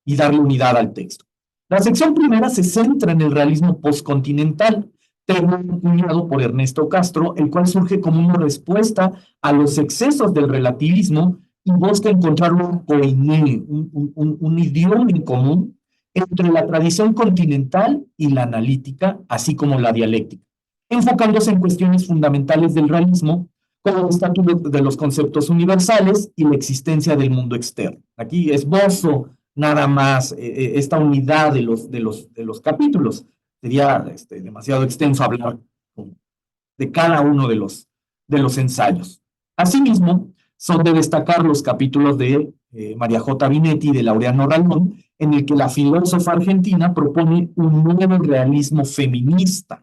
[SPEAKER 6] y darle unidad al texto. La sección primera se centra en el realismo postcontinental, término acuñado por Ernesto Castro, el cual surge como una respuesta a los excesos del relativismo y busca encontrar un koiné, un idioma en común entre la tradición continental y la analítica, así como la dialéctica, enfocándose en cuestiones fundamentales del realismo, como el estatus de los conceptos universales y la existencia del mundo externo. Aquí esbozo nada más esta unidad de los capítulos. Sería demasiado extenso hablar de cada uno de los ensayos. Asimismo, son de destacar los capítulos de María J. Binetti y de Laureano Ralmón, en el que la filósofa argentina propone un nuevo realismo feminista,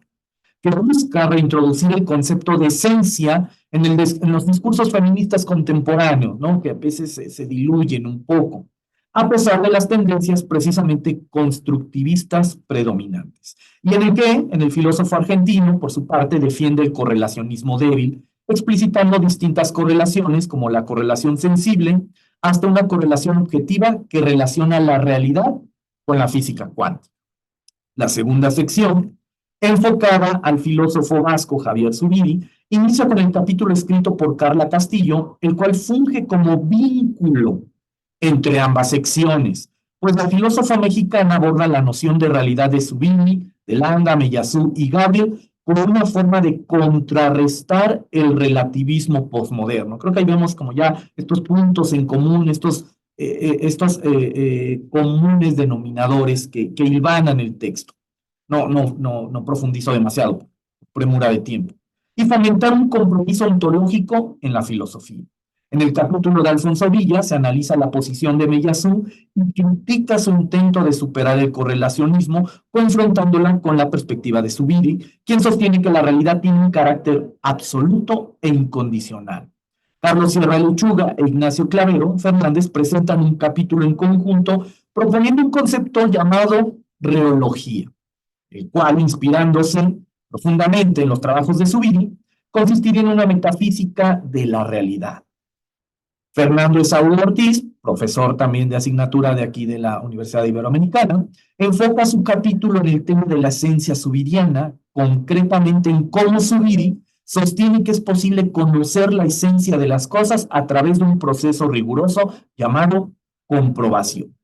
[SPEAKER 6] que busca reintroducir el concepto de esencia en los discursos feministas contemporáneos, ¿no? Que a veces se diluyen un poco, a pesar de las tendencias precisamente constructivistas predominantes. Y en el filósofo argentino, por su parte, defiende el correlacionismo débil, explicitando distintas correlaciones, como la correlación sensible, hasta una correlación objetiva que relaciona la realidad con la física cuántica. La segunda sección, enfocada al filósofo vasco Javier Zubiri, inicia con el capítulo escrito por Carla Castillo, el cual funge como vínculo entre ambas secciones, pues la filósofa mexicana aborda la noción de realidad de Zubiri, de Landa, Meillassoux y Gabriel como una forma de contrarrestar el relativismo posmoderno. Creo que ahí vemos como ya estos puntos en común, estos comunes denominadores que hilvanan el texto. No profundizo demasiado, por premura de tiempo. Y fomentar un compromiso ontológico en la filosofía. En el capítulo de Alfonso Villa se analiza la posición de Meillassoux y critica su intento de superar el correlacionismo, confrontándola con la perspectiva de Zubiri, quien sostiene que la realidad tiene un carácter absoluto e incondicional. Carlos Sierra Lechuga e Ignacio Clavero Fernández presentan un capítulo en conjunto proponiendo un concepto llamado reología, el cual, inspirándose profundamente en los trabajos de Zubiri, consistiría en una metafísica de la realidad. Fernando Esaú Ortiz, profesor también de asignatura de aquí de la Universidad Iberoamericana, enfoca su capítulo en el tema de la esencia zubiriana, concretamente en cómo Zubiri sostiene que es posible conocer la esencia de las cosas a través de un proceso riguroso llamado comprobación.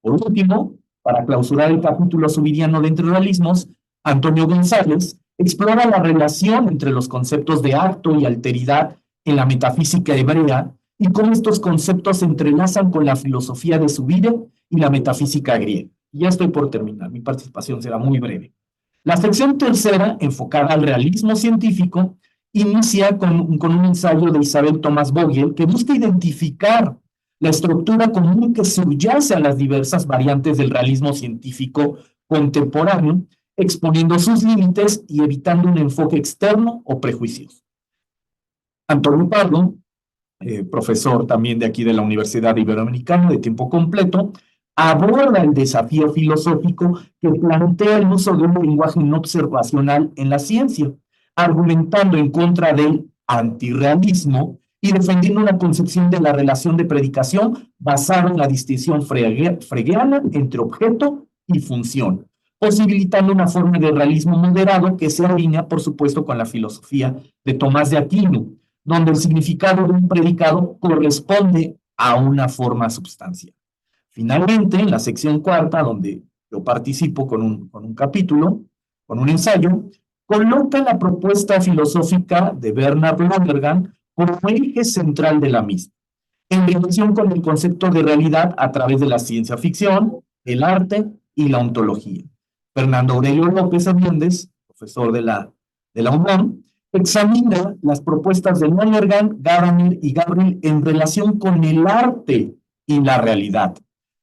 [SPEAKER 6] Por último, para clausurar el capítulo zubiriano de Entre Realismos, Antonio González explora la relación entre los conceptos de acto y alteridad en la metafísica hebrea y cómo estos conceptos se entrelazan con la filosofía de Zubiri y la metafísica griega. Ya estoy por terminar, mi participación será muy breve. La sección tercera, enfocada al realismo científico, inicia con un ensayo de Isabel Thomas Vogel que busca identificar la estructura común que subyace a las diversas variantes del realismo científico contemporáneo, exponiendo sus límites y evitando un enfoque externo o prejuicioso. Antonio Pardo, profesor también de aquí de la Universidad Iberoamericana de tiempo completo, aborda el desafío filosófico que plantea el uso de un lenguaje no observacional en la ciencia, argumentando en contra del antirrealismo y defendiendo una concepción de la relación de predicación basada en la distinción fregeana entre objeto y función, posibilitando una forma de realismo moderado que se alinea, por supuesto, con la filosofía de Tomás de Aquino, donde el significado de un predicado corresponde a una forma substancial. Finalmente, en la sección cuarta, donde yo participo con un capítulo, con un ensayo, coloca la propuesta filosófica de Bernard Lonergan como eje central de la misma, en relación con el concepto de realidad a través de la ciencia ficción, el arte y la ontología. Fernando Aurelio López Hernández, profesor de la UNAM, examina las propuestas de Lonergan, Gadamer y Gabriel en relación con el arte y la realidad,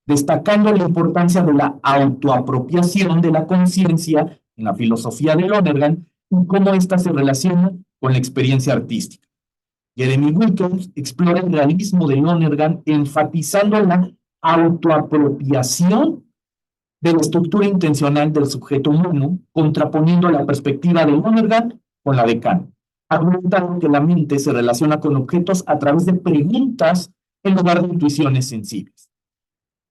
[SPEAKER 6] destacando la importancia de la autoapropiación de la conciencia en la filosofía de Lonergan y cómo ésta se relaciona con la experiencia artística. Jeremy Wilkins explora el realismo de Lonergan enfatizando la autoapropiación de la estructura intencional del sujeto humano, contraponiendo la perspectiva de Lonergan con la de Kant, argumentando que la mente se relaciona con objetos a través de preguntas en lugar de intuiciones sensibles.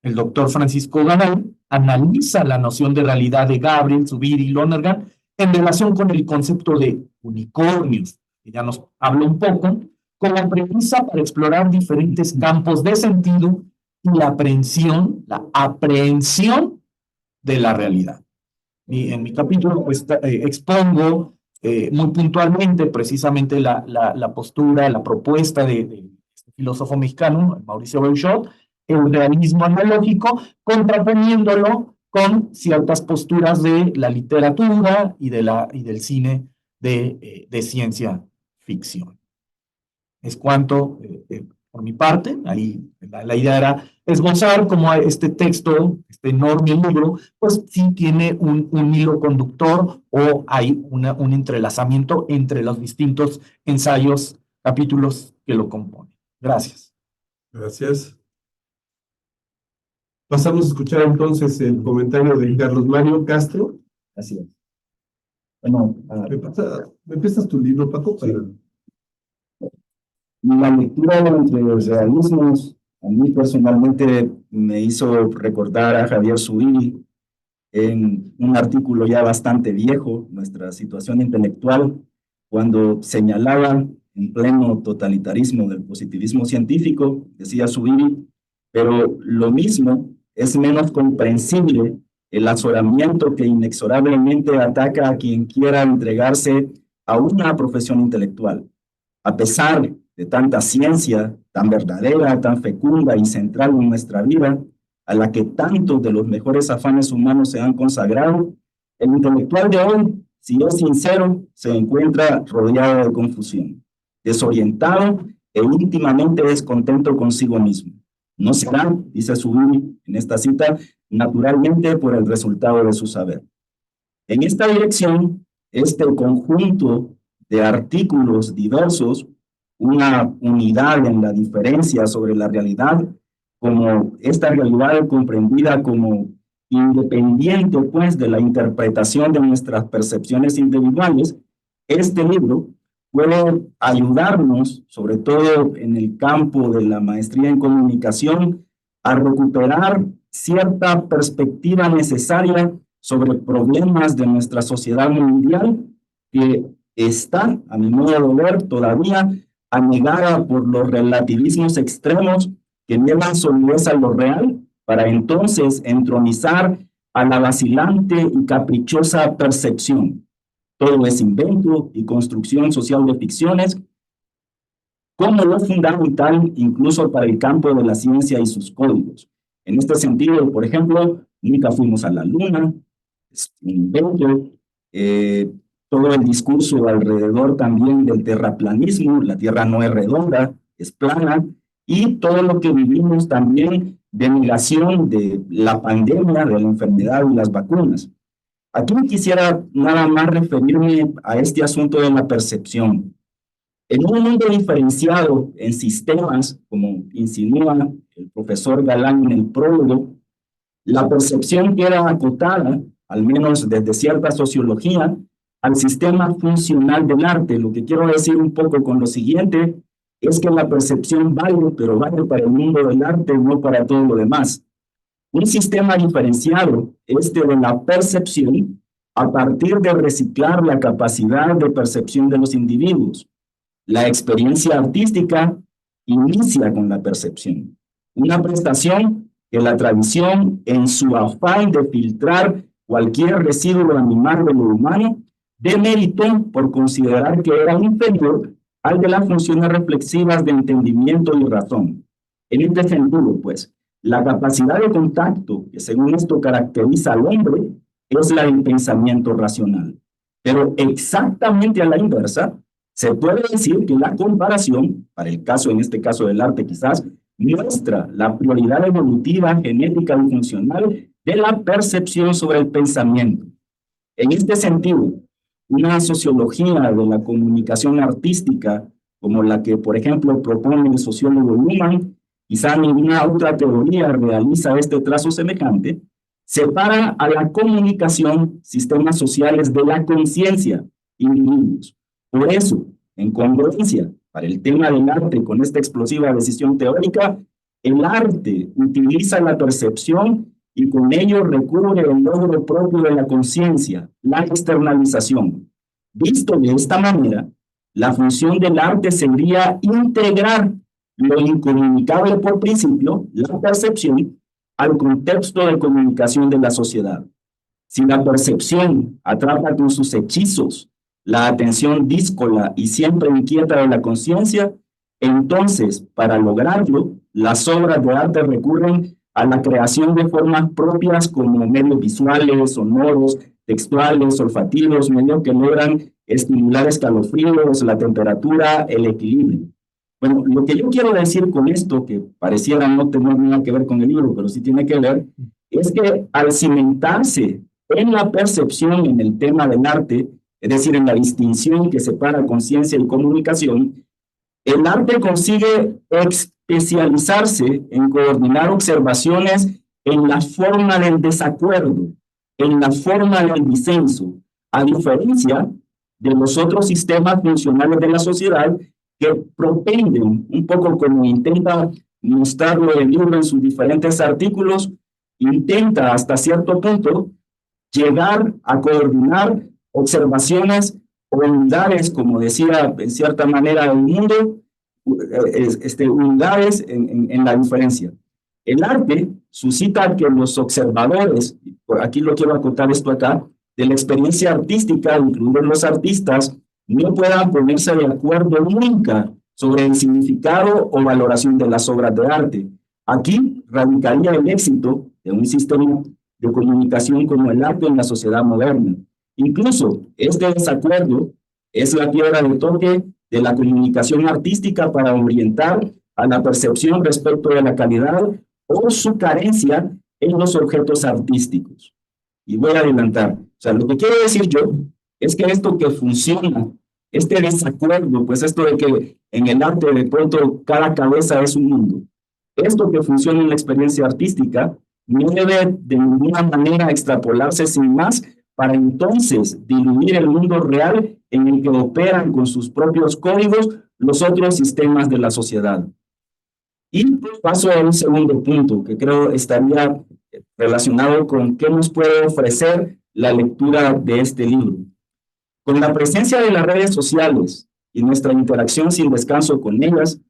[SPEAKER 6] El doctor Francisco Garay analiza la noción de realidad de Gabriel, Zubiri y Lonergan en relación con el concepto de unicornios, que ya nos habla un poco, como premisa para explorar diferentes campos de sentido y la aprehensión de la realidad. Y en mi capítulo pues, expongo muy puntualmente precisamente la postura, la propuesta de este filósofo mexicano, Mauricio Beuchot, el realismo analógico, contraponiéndolo con ciertas posturas de la literatura y del cine de ciencia ficción. Es cuanto, por mi parte, ahí la idea era esbozar cómo este texto, este enorme libro, pues sí tiene un hilo conductor o hay un entrelazamiento entre los distintos ensayos, capítulos que lo componen. Gracias.
[SPEAKER 2] Gracias. Pasamos a escuchar entonces el comentario de Carlos Mario Castro.
[SPEAKER 4] Así es. Bueno,
[SPEAKER 2] ¿Me prestas tu libro, Paco?
[SPEAKER 4] sí. La lectura entre los realismos a mí personalmente me hizo recordar a Javier Zubiri en un artículo ya bastante viejo, Nuestra situación intelectual, cuando señalaba en pleno totalitarismo del positivismo científico, decía Zubiri, pero lo mismo es menos comprensible el azoramiento que inexorablemente ataca a quien quiera entregarse a una profesión intelectual. A pesar de tanta ciencia tan verdadera, tan fecunda y central en nuestra vida, a la que tantos de los mejores afanes humanos se han consagrado, el intelectual de hoy, si es sincero, se encuentra rodeado de confusión, desorientado e íntimamente descontento consigo mismo. No será, dice Zubiri en esta cita, naturalmente por el resultado de su saber. En esta dirección, este conjunto de artículos diversos, una unidad en la diferencia sobre la realidad, como esta realidad comprendida como independiente pues de la interpretación de nuestras percepciones individuales, este libro puede ayudarnos, sobre todo en el campo de la maestría en comunicación, a recuperar cierta perspectiva necesaria sobre problemas de nuestra sociedad mundial que está, a mi modo de ver, todavía anegada por los relativismos extremos que niegan solidez a lo real para entonces entronizar a la vacilante y caprichosa percepción. Todo es invento y construcción social de ficciones, como lo fundamental incluso para el campo de la ciencia y sus códigos. En este sentido, por ejemplo, nunca fuimos a la luna, es un invento. Todo el discurso alrededor también del terraplanismo, la Tierra no es redonda, es plana, y todo lo que vivimos también de negación de la pandemia, de la enfermedad y las vacunas. Aquí quisiera nada más referirme a este asunto de la percepción. En un mundo diferenciado en sistemas, como insinúa el profesor Galán en el prólogo, la percepción queda acotada, al menos desde cierta sociología, al sistema funcional del arte. Lo que quiero decir un poco con lo siguiente es que la percepción vale, pero vale para el mundo del arte, no para todo lo demás. Un sistema diferenciado, este de la percepción, a partir de reciclar la capacidad de percepción de los individuos. La experiencia artística inicia con la percepción. Una prestación que la tradición, en su afán de filtrar cualquier residuo animal de lo humano, demeritó por considerar que era inferior al de las funciones reflexivas de entendimiento y razón. En este sentido, pues, la capacidad de contacto que según esto caracteriza al hombre es la del pensamiento racional. Pero exactamente a la inversa, se puede decir que la comparación, para el caso, en este caso del arte quizás, muestra la prioridad evolutiva, genética y funcional de la percepción sobre el pensamiento. En este sentido, una sociología de la comunicación artística, como la que, por ejemplo, propone el sociólogo Luhmann, quizá ninguna otra teoría realiza este trazo semejante, separa a la comunicación, sistemas sociales, de la conciencia, individuos. Por eso, en congruencia para el tema del arte con esta explosiva decisión teórica, el arte utiliza la percepción y con ello recubre el logro propio de la conciencia, la externalización. Visto de esta manera, la función del arte sería integrar lo incomunicable por principio, la percepción, al contexto de comunicación de la sociedad. Si la percepción atrapa con sus hechizos la atención díscola y siempre inquieta de la conciencia, entonces, para lograrlo, las obras de arte recurren a la creación de formas propias como medios visuales, sonoros, textuales, olfativos, medios que logran estimular escalofríos, la temperatura, el equilibrio. Bueno, lo que yo quiero decir con esto, que pareciera no tener nada que ver con el libro, pero sí tiene que ver, es que al cimentarse en la percepción en el tema del arte, es decir, en la distinción que separa conciencia y comunicación, el arte consigue especializarse en coordinar observaciones en la forma del desacuerdo, en la forma del disenso, a diferencia de los otros sistemas funcionales de la sociedad que propenden, un poco como intenta mostrarlo el libro en sus diferentes artículos, intenta hasta cierto punto llegar a coordinar observaciones o unidades, como decía en cierta manera el mundo, unidades en la diferencia. El arte suscita que los observadores, por aquí lo quiero acotar esto acá, de la experiencia artística, incluidos los artistas, no puedan ponerse de acuerdo nunca sobre el significado o valoración de las obras de arte. Aquí radicaría el éxito de un sistema de comunicación como el arte en la sociedad moderna. Incluso este desacuerdo es la piedra de toque de la comunicación artística para orientar a la percepción respecto de la calidad o su carencia en los objetos artísticos. Y voy a adelantar. O sea, lo que quiero decir yo es que esto que funciona, este desacuerdo, pues esto de que en el arte de pronto cada cabeza es un mundo, esto que funciona en la experiencia artística no debe de ninguna manera extrapolarse sin más para entonces diluir el mundo real en el que operan con sus propios códigos los otros sistemas de la sociedad. Y paso a un segundo punto que creo estaría relacionado con qué nos puede ofrecer la lectura de este libro. Con la presencia de las redes sociales y nuestra interacción sin descanso con ellas,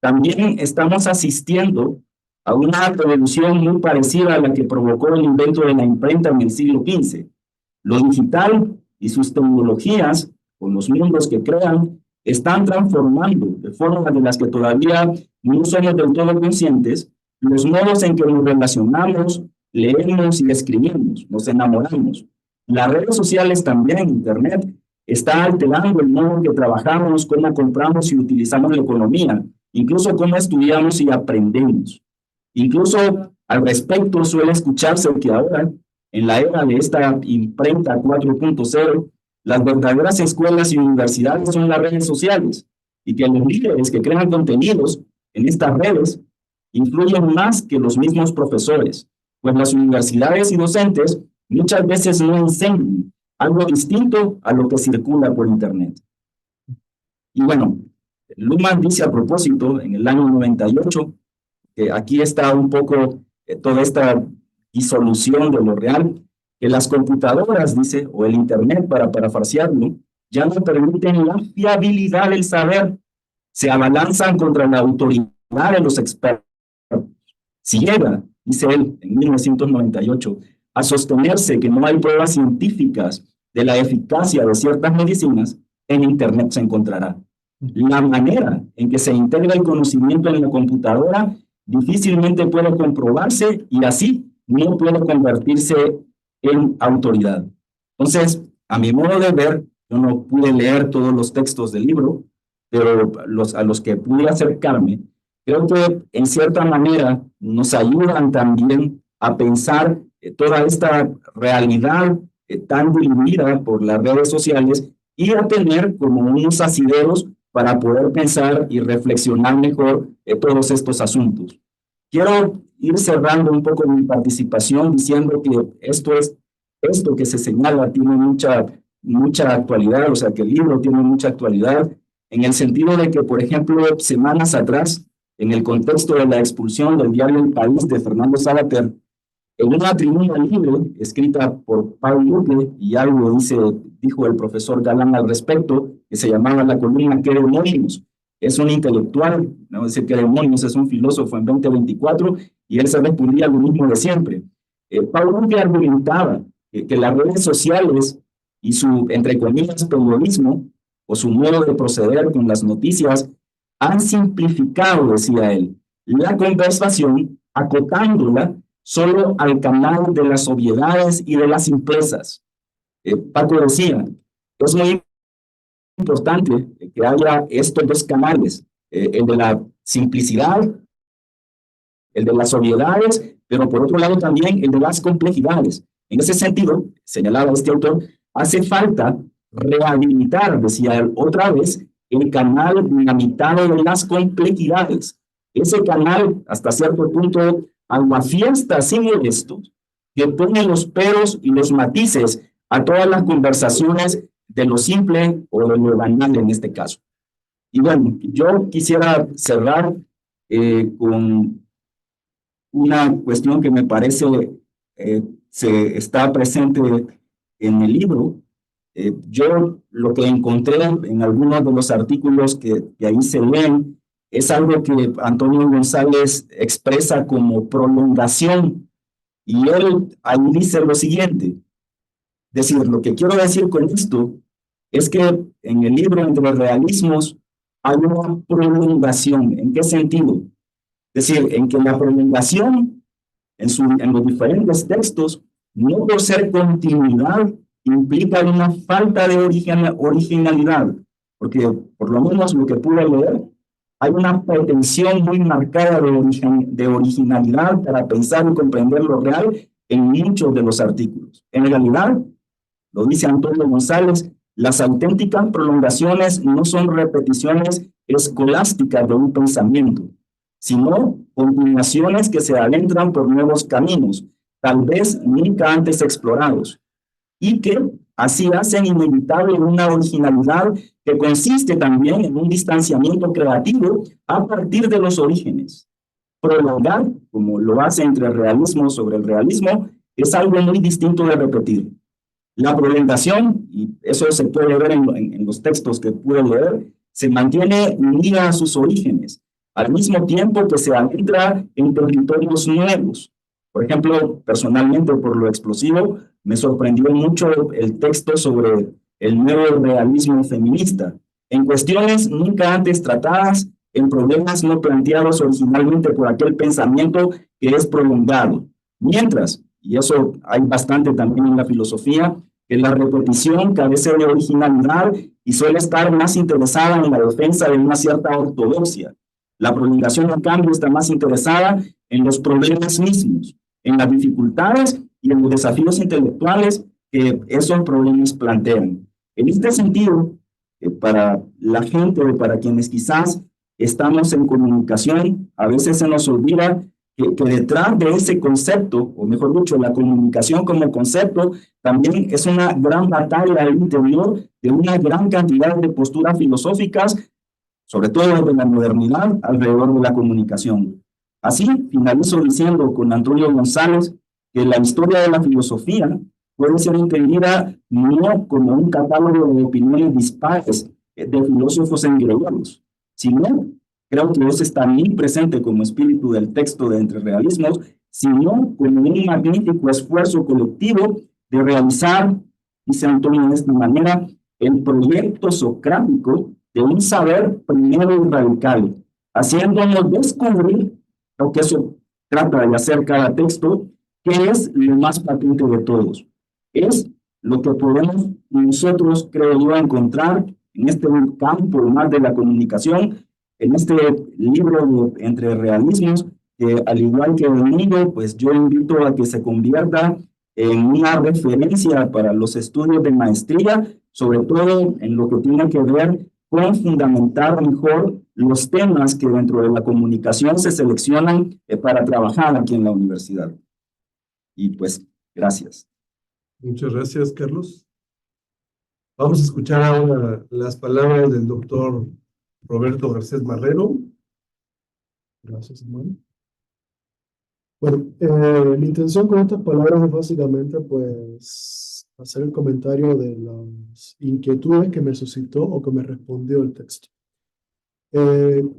[SPEAKER 4] también estamos asistiendo a una revolución muy parecida a la que provocó el invento de la imprenta en el siglo XV. Lo digital y sus tecnologías, con los mundos que crean, están transformando de formas de las que todavía no somos del todo conscientes los modos en que nos relacionamos, leemos y escribimos, nos enamoramos. Las redes sociales también, Internet, está alterando el modo en que trabajamos, cómo compramos y utilizamos la economía, incluso cómo estudiamos y aprendemos. Incluso al respecto suele escucharse que ahora, en la era de esta imprenta 4.0, las verdaderas escuelas y universidades son las redes sociales, y que los líderes que crean contenidos en estas redes influyen más que los mismos profesores, pues las universidades y docentes muchas veces no enseñan algo distinto a lo que circula por Internet. Y bueno, Luhmann dice a propósito, en el año 98, que aquí está un poco toda esta disolución de lo real, que las computadoras, dice, o el Internet, para parafrasearlo, ya no permiten la fiabilidad del saber, se abalanzan contra la autoridad de los expertos. Si llega, dice él, en 1998, a sostenerse que no hay pruebas científicas de la eficacia de ciertas medicinas, en Internet se encontrará. La manera en que se integra el conocimiento en la computadora difícilmente puede comprobarse y así no puede convertirse en autoridad. Entonces, a mi modo de ver, yo no pude leer todos los textos del libro, pero a los que pude acercarme, creo que en cierta manera nos ayudan también a pensar toda esta realidad tan dividida por las redes sociales y a tener como unos asideros para poder pensar y reflexionar mejor todos estos asuntos. Quiero ir cerrando un poco mi participación diciendo que esto que se señala tiene mucha actualidad, o sea que el libro tiene mucha actualidad, en el sentido de que, por ejemplo, semanas atrás, en el contexto de la expulsión del diario El País de Fernando Savater, en una tribuna libre escrita por Paul Luque, y algo dijo el profesor Galán al respecto, que se llamaba la columna ¿Qué demonios? Es un intelectual, no decir ¿Qué demonios? Es un filósofo en 2024, y él se respondía lo mismo de siempre. Paul Luque argumentaba que las redes sociales y su, entre comillas, periodismo, o su modo de proceder con las noticias, han simplificado, decía él, la conversación, acotándola solo al canal de las obviedades y de las simplezas. Paco decía, es muy importante que haya estos dos canales, el de la simplicidad, el de las obviedades, pero por otro lado también el de las complejidades. En ese sentido, señalaba este autor, hace falta rehabilitar, decía él otra vez, el canal dinamitado de las complejidades. Ese canal, hasta cierto punto, aguafiesta sin modestos, que pone los peros y los matices a todas las conversaciones de lo simple o de lo banal en este caso. Y bueno, yo quisiera cerrar con una cuestión que me parece se está presente en el libro. Yo lo que encontré en algunos de los artículos que ahí se leen es algo que Antonio González expresa como prolongación, y él ahí dice lo siguiente, es decir, lo que quiero decir con esto es que en el libro Entre Realismos hay una prolongación. ¿En qué sentido? Es decir, en que la prolongación en los diferentes textos, no por ser continuidad, implica una falta de originalidad, porque por lo menos lo que pude leer, hay una pretensión muy marcada de originalidad para pensar y comprender lo real en muchos de los artículos. En realidad, lo dice Antonio González, las auténticas prolongaciones no son repeticiones escolásticas de un pensamiento, sino continuaciones que se adentran por nuevos caminos, tal vez nunca antes explorados, y que así hacen inevitable una originalidad que consiste también en un distanciamiento creativo a partir de los orígenes. Prolongar, como lo hace Entre Realismo sobre el realismo, es algo muy distinto de repetir. La prolongación, y eso se puede ver en los textos que pude leer, se mantiene unida a sus orígenes, al mismo tiempo que se adentra en territorios nuevos. Por ejemplo, personalmente, por lo explosivo, me sorprendió mucho el texto sobre el nuevo realismo feminista, en cuestiones nunca antes tratadas, en problemas no planteados originalmente por aquel pensamiento que es prolongado. Mientras, y eso hay bastante también en la filosofía, que la repetición carece de originalidad y suele estar más interesada en la defensa de una cierta ortodoxia. La prolongación, en cambio, está más interesada en los problemas mismos, en las dificultades y en los desafíos intelectuales que esos problemas plantean. En este sentido, para la gente o para quienes quizás estamos en comunicación, a veces se nos olvida que detrás de ese concepto, o mejor dicho, la comunicación como concepto, también es una gran batalla al interior de una gran cantidad de posturas filosóficas, sobre todo desde la modernidad, alrededor de la comunicación. Así, finalizo diciendo con Antonio González que la historia de la filosofía puede ser entendida no como un catálogo de opiniones dispares de filósofos engreídos, sino, creo que eso está muy presente como espíritu del texto de Entre Realismos, sino como un magnífico esfuerzo colectivo de realizar, dice Antonio de esta manera, el proyecto socrático de un saber primero y radical, haciéndonos descubrir lo que eso trata de hacer cada texto, que es lo más patente de todos. Es lo que podemos nosotros, creo yo, encontrar en este campo más de la comunicación, en este libro de Entre Realismos, que al igual que el libro, pues yo invito a que se convierta en una referencia para los estudios de maestría, sobre todo en lo que tiene que ver con fundamentar mejor los temas que dentro de la comunicación se seleccionan para trabajar aquí en la universidad. Y pues, gracias.
[SPEAKER 2] Muchas gracias, Carlos. Vamos a escuchar ahora las palabras del doctor Roberto Garcés Marrero.
[SPEAKER 1] Gracias, hermano. Bueno, mi intención con estas palabras es básicamente, pues, hacer el comentario de las inquietudes que me suscitó o que me respondió el texto.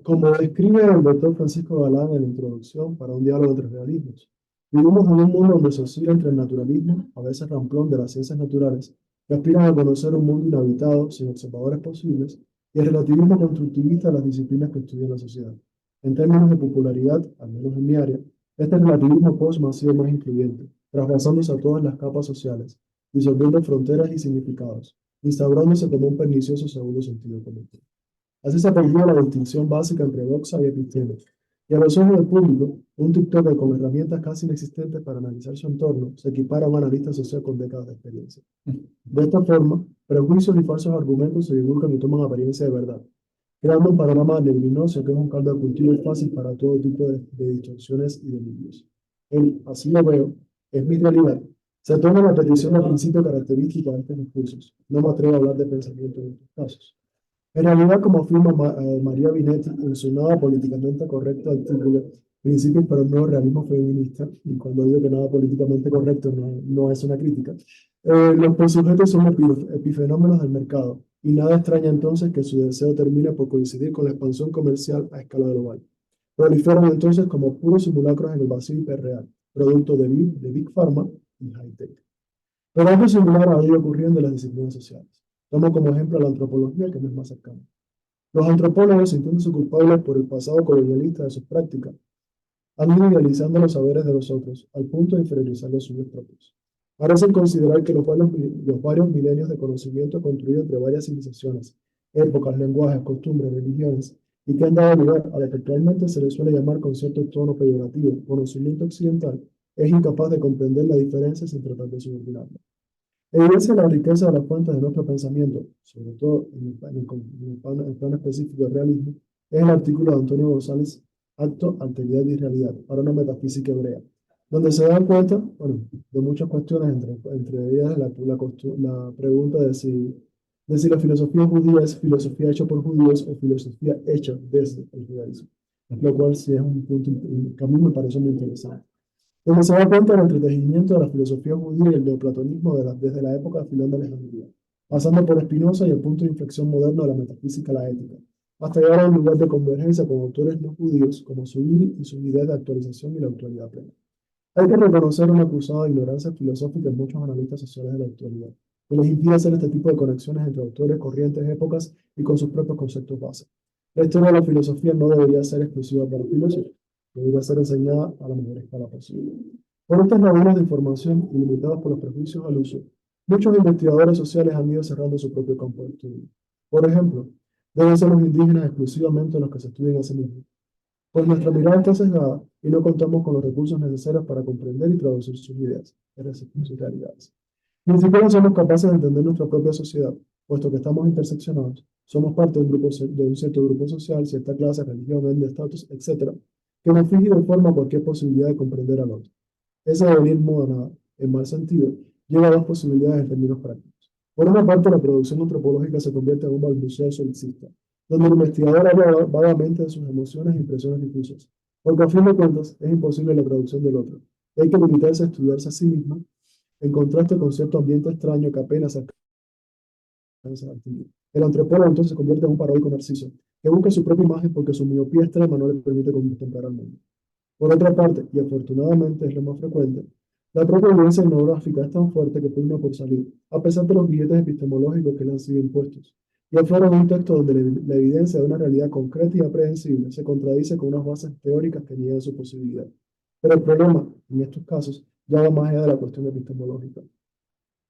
[SPEAKER 1] Como describe el doctor Francisco Galán en la introducción para un diálogo entre realismos, vivimos en un mundo donde se oscila entre el naturalismo, a veces ramplón de las ciencias naturales, que aspiran a conocer un mundo inhabitado sin observadores posibles, y el relativismo constructivista de las disciplinas que estudian la sociedad. En términos de popularidad, al menos en mi área, este relativismo posmo ha sido más incluyente, trasvasándose a todas las capas sociales, disolviendo fronteras y significados, instaurándose como un pernicioso segundo sentido común. Así se perdió la distinción básica entre doxa y episteme. Y a los ojos del público, un TikToker con herramientas casi inexistentes para analizar su entorno se equipara a un analista social con décadas de experiencia. De esta forma, prejuicios y falsos argumentos se divulgan y toman apariencia de verdad, creando un panorama neblinoso que es un caldo de cultivo fácil para todo tipo de distorsiones y delirios. Así lo veo, es mi realidad. Se toma la petición de principio característica de estos discursos. No me atrevo a hablar de pensamiento en estos casos. En realidad, como afirma María Binetti en su nada políticamente correcto artículo Principios para un nuevo realismo feminista, y cuando digo que nada políticamente correcto no es una crítica, los postsujetos son epifenómenos del mercado, y nada extraña entonces que su deseo termine por coincidir con la expansión comercial a escala global. Proliferan entonces como puros simulacros en el vacío hiperreal, producto de Big Pharma y High Tech. Pero algo similar ha ido ocurriendo en las disciplinas sociales. Tomo como ejemplo la antropología, que no es más cercana. Los antropólogos, sintiéndose culpables por el pasado colonialista de sus prácticas, han ido idealizando los saberes de los otros, al punto de inferiorizar los suyos propios. Parecen considerar que los varios milenios de conocimiento construido entre varias civilizaciones, épocas, lenguajes, costumbres, religiones, y que han dado lugar a lo que actualmente se le suele llamar con cierto tono peyorativo, conocimiento occidental, es incapaz de comprender la diferencia sin tratar de subordinarla. Evidencia la riqueza de las fuentes de nuestro pensamiento, sobre todo en el plano específico del realismo, es el artículo de Antonio González, Acto, Alteridad y Realidad, para una metafísica hebrea, donde se dan cuenta, bueno, de muchas cuestiones, entre ellas la pregunta de si la filosofía judía es filosofía hecha por judíos o filosofía hecha desde el judaísmo, lo cual sí es un punto que a mí me parece muy interesante. Donde se da cuenta del entretejimiento de la filosofía judía y el neoplatonismo desde la época de Filón de Alejandría, pasando por Spinoza y el punto de inflexión moderno de la metafísica a la ética, hasta llegar a un lugar de convergencia con autores no judíos como Zubiri y su idea de actualización y la actualidad plena. Hay que reconocer una acusada ignorancia filosófica en muchos analistas sociales de la actualidad, que les impide hacer este tipo de conexiones entre autores, corrientes, épocas y con sus propios conceptos base. La historia de la filosofía no debería ser exclusiva para filósofos, debería ser enseñada a la mayor escala posible. Por estas lagunas de información y limitadas por los prejuicios al uso, muchos investigadores sociales han ido cerrando su propio campo de estudio. Por ejemplo, deben ser los indígenas exclusivamente los que se estudien a sí mismos. Pues nuestra mirada está sesgada y no contamos con los recursos necesarios para comprender y traducir sus ideas, es decir, sus realidades. Ni siquiera somos capaces de entender nuestra propia sociedad, puesto que estamos interseccionados. Somos parte de un, de un cierto grupo social, cierta clase, religión, etnia, estatus, etc., que nos fija y deforma cualquier posibilidad de comprender al otro. Ese devenir moda, en mal sentido, lleva a dos posibilidades en términos prácticos. Por una parte, la producción antropológica se convierte en un balbuceo solipsista, donde el investigador habla vagamente de sus emociones e impresiones difusas, porque a fin de cuentas es imposible la traducción del otro. Y hay que limitarse a estudiarse a sí mismo, en contraste con cierto ambiente extraño que apenas alcanza a distinguir. El antropólogo entonces se convierte en un paródico narciso, que busca su propia imagen porque su miopía extrema no le permite contemplar al mundo. Por otra parte, y afortunadamente es lo más frecuente, la propia evidencia etnográfica es tan fuerte que pugna por salir, a pesar de los billetes epistemológicos que le han sido impuestos, y aflora un texto donde la evidencia de una realidad concreta y aprehensible se contradice con unas bases teóricas que niegan su posibilidad. Pero el problema, en estos casos, ya va más allá de la cuestión epistemológica.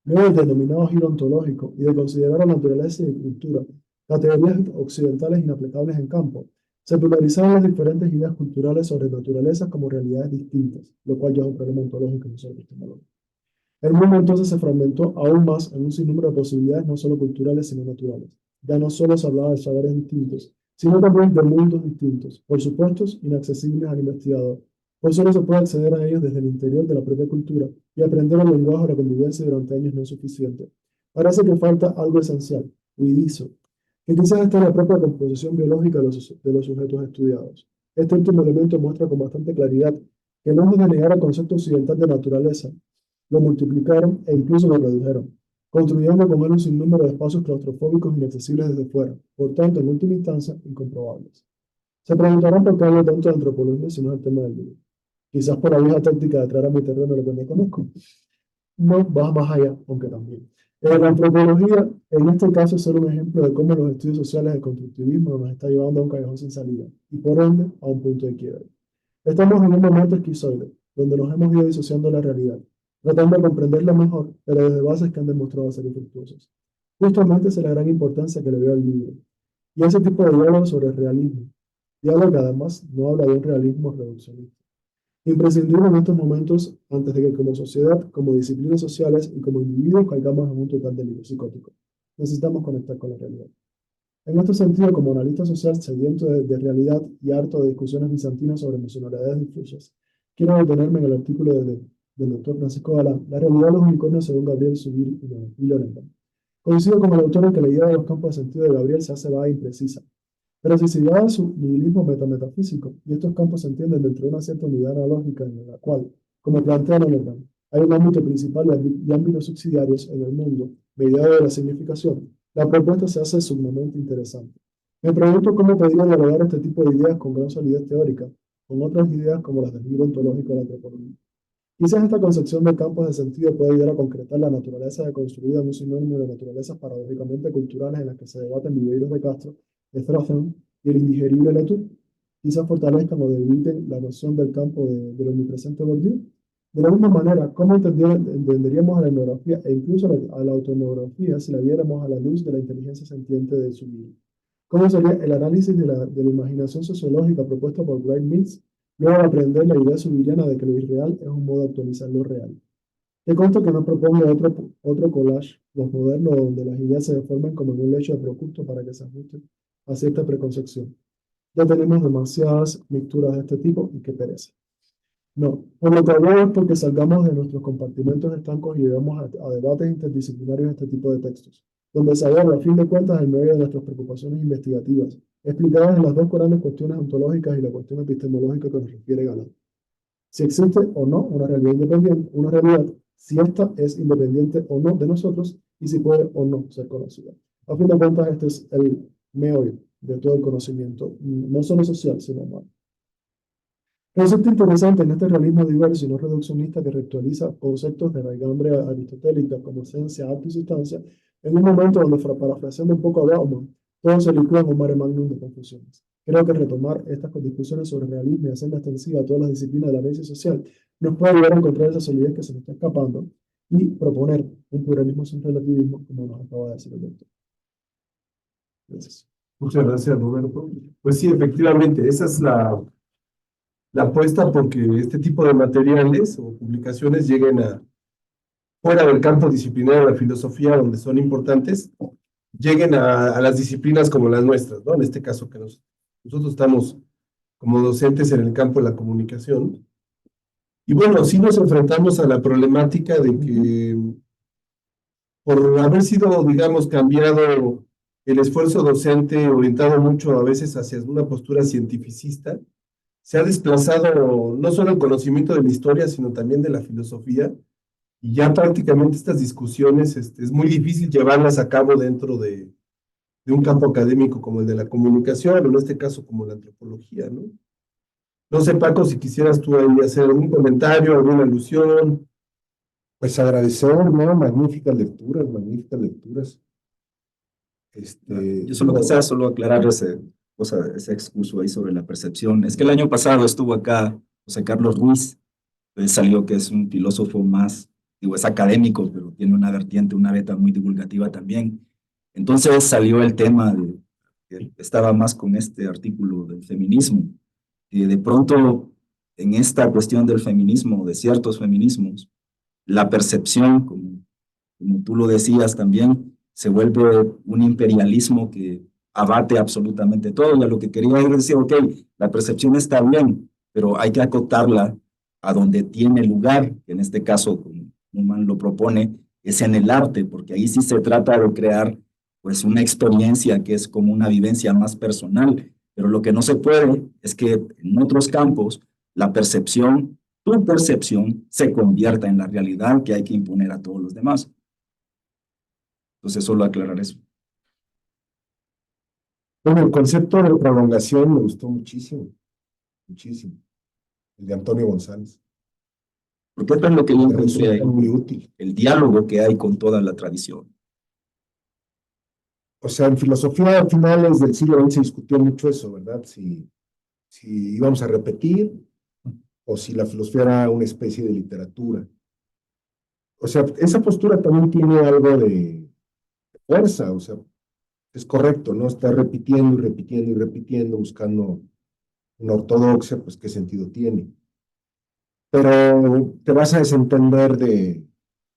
[SPEAKER 1] Luego del denominado giro ontológico y de considerar la naturaleza y la cultura categorías occidentales inaplicables en campo, se popularizaron las diferentes ideas culturales sobre naturalezas como realidades distintas, lo cual ya es un problema ontológico, no solo epistemológico. El mundo entonces se fragmentó aún más en un sinnúmero de posibilidades no solo culturales, sino naturales. Ya no solo se hablaba de saberes distintos, sino también de mundos distintos, por supuesto inaccesibles al investigador, pues solo se puede acceder a ellos desde el interior de la propia cultura y aprender el lenguaje o la convivencia durante años no es suficiente. Parece que falta algo esencial, huidizo, que quizás está en la propia composición biológica de los sujetos estudiados. Este último elemento muestra con bastante claridad que lejos de negar el concepto occidental de naturaleza, lo multiplicaron e incluso lo redujeron, construyendo con él un sinnúmero de espacios claustrofóbicos inaccesibles desde fuera, por tanto, en última instancia, incomprobables. Se preguntarán por qué hablo tanto de antropología si no es el tema del libro. Quizás por la vieja táctica de traer a mi terreno lo que no conozco. No, va más allá, aunque también. La antropología, en este caso, es solo un ejemplo de cómo los estudios sociales del constructivismo nos está llevando a un callejón sin salida y, por ende, a un punto de quiebre. Estamos en un momento esquizoide, donde nos hemos ido disociando de la realidad, tratando de comprenderla mejor, pero desde bases que han demostrado ser infructuosas. Justamente esa es la gran importancia que le veo al libro. Y ese tipo de diálogo sobre el realismo, diálogo que además no habla de un realismo reduccionista. Imprescindible en estos momentos antes de que como sociedad, como disciplinas sociales y como individuos caigamos en un total delirio psicótico. Necesitamos conectar con la realidad. En este sentido, como analista social sediento de realidad y harto de discusiones bizantinas sobre emocionalidades difusas, quiero detenerme en el artículo del doctor Francisco Galán, La realidad de los unicornios según Gabriel Subir y Lorenthal. Coincido con el autor en que la idea de los campos de sentido de Gabriel se hace vaga e imprecisa, pero si se lleva a su nihilismo metafísico, y estos campos se entienden dentro de una cierta unidad analógica en la cual, como plantea Lorenthal, hay un ámbito principal y ámbitos subsidiarios en el mundo, mediado de la significación, la propuesta se hace sumamente interesante. Me pregunto cómo podría dialogar este tipo de ideas con gran solidez teórica, con otras ideas como las del libro ontológico de la antropología. Quizás esta concepción de campos de sentido puede ayudar a concretar la naturaleza deconstruida en un sinónimo de naturalezas paradójicamente culturales en las que se debaten Viveiros de Castro, Stratton y el indigerible Latour. Quizás fortalezcan o debiliten la noción del campo del omnipresente Bourdieu. De la misma manera, ¿cómo entenderíamos a la etnografía e incluso a la autoetnografía si la viéramos a la luz de la inteligencia sentiente de su vida? ¿Cómo sería el análisis de la imaginación sociológica propuesta por Wright Mills, luego de aprender la idea subiriana de que lo irreal es un modo de actualizar lo real? Te consto que no propongo otro collage postmoderno donde las ideas se deformen como en un lecho de Procusto para que se ajusten a cierta preconcepción. Ya tenemos demasiadas mixturas de este tipo y qué pereza. No, por lo que hago es porque salgamos de nuestros compartimentos estancos y lleguemos a debates interdisciplinarios de este tipo de textos, donde se aborda a fin de cuentas el medio de nuestras preocupaciones investigativas, explicadas en las dos grandes cuestiones ontológicas y la cuestión epistemológica que nos refiere Galán. Si existe o no una realidad independiente, una realidad, si ésta es independiente o no de nosotros y si puede o no ser conocida. A fin de cuentas, este es el meollo de todo el conocimiento, no solo social, sino humano. Concepto interesante en este realismo diverso y no reduccionista que reactualiza conceptos de raigambre aristotélica como esencia, acto y sustancia, en un momento donde, parafraseando un poco a Bauman, todo se licúa en un mare magnum de confusiones. Creo que retomar estas discusiones sobre realismo y hacerla extensiva a todas las disciplinas del análisis social nos puede ayudar a encontrar esa solidez que se nos está escapando y proponer un pluralismo sin relativismo, como nos acaba de decir el doctor. Gracias.
[SPEAKER 2] Muchas gracias, Roberto. Pues sí, efectivamente, esa es la apuesta porque este tipo de materiales o publicaciones lleguen a fuera del campo disciplinario de la filosofía, donde son importantes, lleguen a las disciplinas como las nuestras, ¿no? En este caso que nosotros estamos como docentes en el campo de la comunicación. Y bueno, sí nos enfrentamos a la problemática de que por haber sido, digamos, cambiado el esfuerzo docente orientado mucho a veces hacia una postura cientificista, se ha desplazado no solo el conocimiento de la historia, sino también de la filosofía, y ya prácticamente estas discusiones es muy difícil llevarlas a cabo dentro de un campo académico como el de la comunicación, o en este caso como la antropología, ¿no? No sé, Paco, si quisieras tú ahí hacer algún comentario, alguna alusión.
[SPEAKER 5] Pues agradecer, ¿no? Magníficas lecturas, magníficas lecturas.
[SPEAKER 4] Yo solo quisiera solo aclarar ese excurso ahí sobre la percepción. Es que el año pasado estuvo acá José Carlos Ruiz, pues salió que es un filósofo más, digo, es académico, pero tiene una vertiente, una beta muy divulgativa también. Entonces salió el tema que estaba más con este artículo del feminismo, que de pronto en esta cuestión del feminismo, de ciertos feminismos, la percepción, como tú lo decías también, se vuelve un imperialismo que abate absolutamente todo. Y a lo que quería decir, ok, la percepción está bien, pero hay que acotarla a donde tiene lugar, que en este caso, como Numan lo propone, es en el arte, porque ahí sí se trata de crear pues una experiencia que es como una vivencia más personal, pero lo que no se puede es que en otros campos la percepción, tu percepción, se convierta en la realidad que hay que imponer a todos los demás. Entonces, solo aclarar eso.
[SPEAKER 5] Bueno, el concepto de prolongación me gustó muchísimo, muchísimo. El de Antonio González.
[SPEAKER 4] Porque esto es lo que yo
[SPEAKER 5] Me
[SPEAKER 4] encontré ahí,
[SPEAKER 5] resulta muy útil.
[SPEAKER 4] el diálogo que hay con toda la tradición.
[SPEAKER 5] O sea, en filosofía a finales del siglo XX se discutió mucho eso, ¿verdad? Si íbamos a repetir o si la filosofía era una especie de literatura. O sea, esa postura también tiene algo de fuerza, o sea, es correcto, ¿no? Está repitiendo y repitiendo y repitiendo, buscando una ortodoxia, pues qué sentido tiene. Pero te vas a desentender de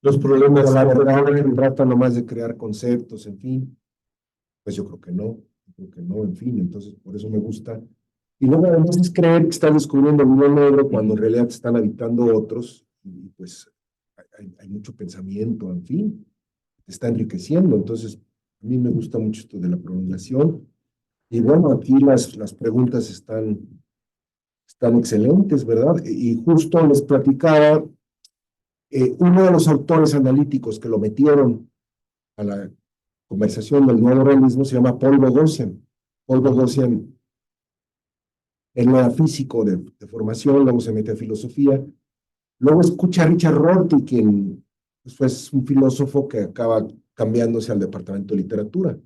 [SPEAKER 2] Los problemas.
[SPEAKER 5] la verdad, que trata nomás de crear conceptos, en fin. Pues yo creo que no, en fin, entonces por eso me gusta. Y luego además es creer que estás descubriendo el hilo negro cuando en realidad te están habitando otros, y pues hay mucho pensamiento, en fin, te está enriqueciendo. Entonces, a mí me gusta mucho esto de la prolongación. Y bueno, aquí las preguntas están excelentes, ¿verdad? Y justo les platicaba, uno de los autores analíticos que lo metieron a la conversación del nuevo realismo se llama Paul Boghossian. Paul Boghossian, él era físico de formación, luego se mete a filosofía, luego escucha a Richard Rorty, quien pues, fue un filósofo que acaba cambiándose al departamento de literatura.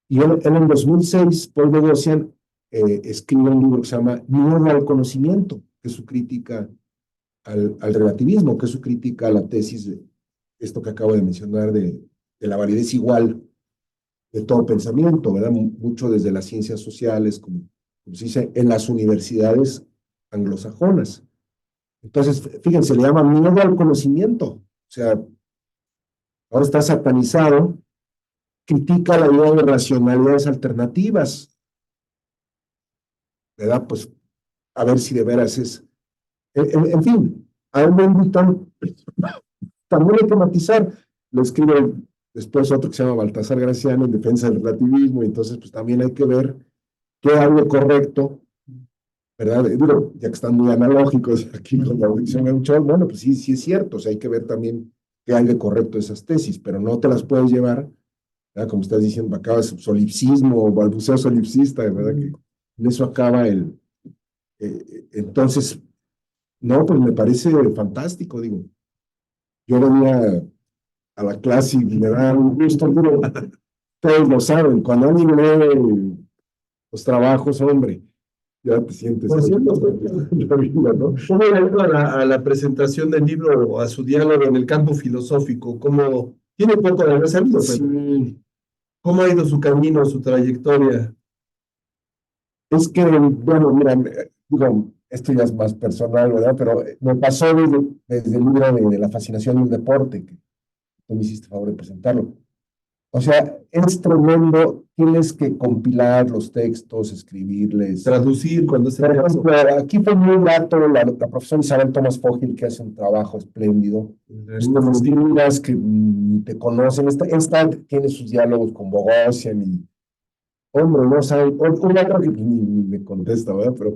[SPEAKER 5] Y él en 2006, Paul Boghossian escribe un libro que se llama Miedo al conocimiento, que es su crítica al relativismo, que es su crítica a la tesis de esto que acabo de mencionar de la validez igual de todo pensamiento, ¿verdad? Mucho desde las ciencias sociales, como se dice, en las universidades anglosajonas. Entonces, fíjense, le llama miedo al conocimiento. O sea, ahora está satanizado, critica la idea de racionalidades alternativas, ¿verdad? Pues, a ver si de veras es... En fin, a él me invitan, también hay que matizar, lo escribe después otro que se llama Baltasar Graciano en defensa del relativismo, y entonces pues también hay que ver qué hay de correcto, ¿verdad? Digo, ya que están muy analógicos aquí con la audición de un show, bueno, pues sí, sí es cierto, o sea, hay que ver también qué hay de correcto de esas tesis, pero no te las puedes llevar, ¿verdad? Como estás diciendo, acaba solipsismo o balbuceo solipsista, ¿verdad? Que en eso acaba entonces, no, pues me parece fantástico, digo. Yo venía a la clase y me da un gusto, digo, todos lo saben, cuando alguien lee los trabajos, hombre, ya te sientes.
[SPEAKER 2] Por cierto,
[SPEAKER 5] la vida, ¿no?
[SPEAKER 2] ¿cómo le ha ido a la presentación del libro o a su diálogo en el campo filosófico? ¿Cómo tiene poco de haber salido, pero
[SPEAKER 5] Sí,
[SPEAKER 2] cómo ha ido su camino, su trayectoria?
[SPEAKER 5] es que, bueno, mira, digo, esto ya es más personal, ¿verdad? Pero me pasó desde el libro de La fascinación del deporte, que tú me hiciste favor de presentarlo. O sea, es tremendo, tienes que compilar los textos, escribirles.
[SPEAKER 2] Traducir cuando se
[SPEAKER 5] Por ejemplo, aquí fue muy grato la profesora Isabel Thomas Fogel, que hace un trabajo espléndido. Unas figuras que ni te conocen. Esta tiene sus diálogos con Bogosian y, hombre, no sabe, un otro que ni me contesta, ¿verdad? Pero,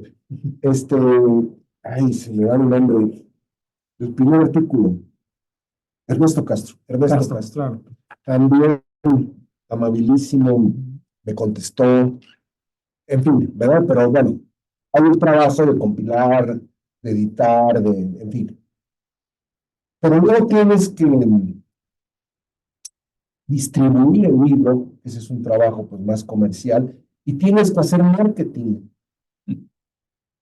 [SPEAKER 5] ay, se me va el nombre. El primer artículo, Ernesto Castro. Ernesto Castro.
[SPEAKER 6] Claro.
[SPEAKER 5] También amabilísimo, me contestó, en fin, ¿verdad? Pero bueno, hay un trabajo de compilar, de editar, en fin. Pero luego tienes que distribuir el libro, ese es un trabajo pues más comercial, y tienes que hacer marketing,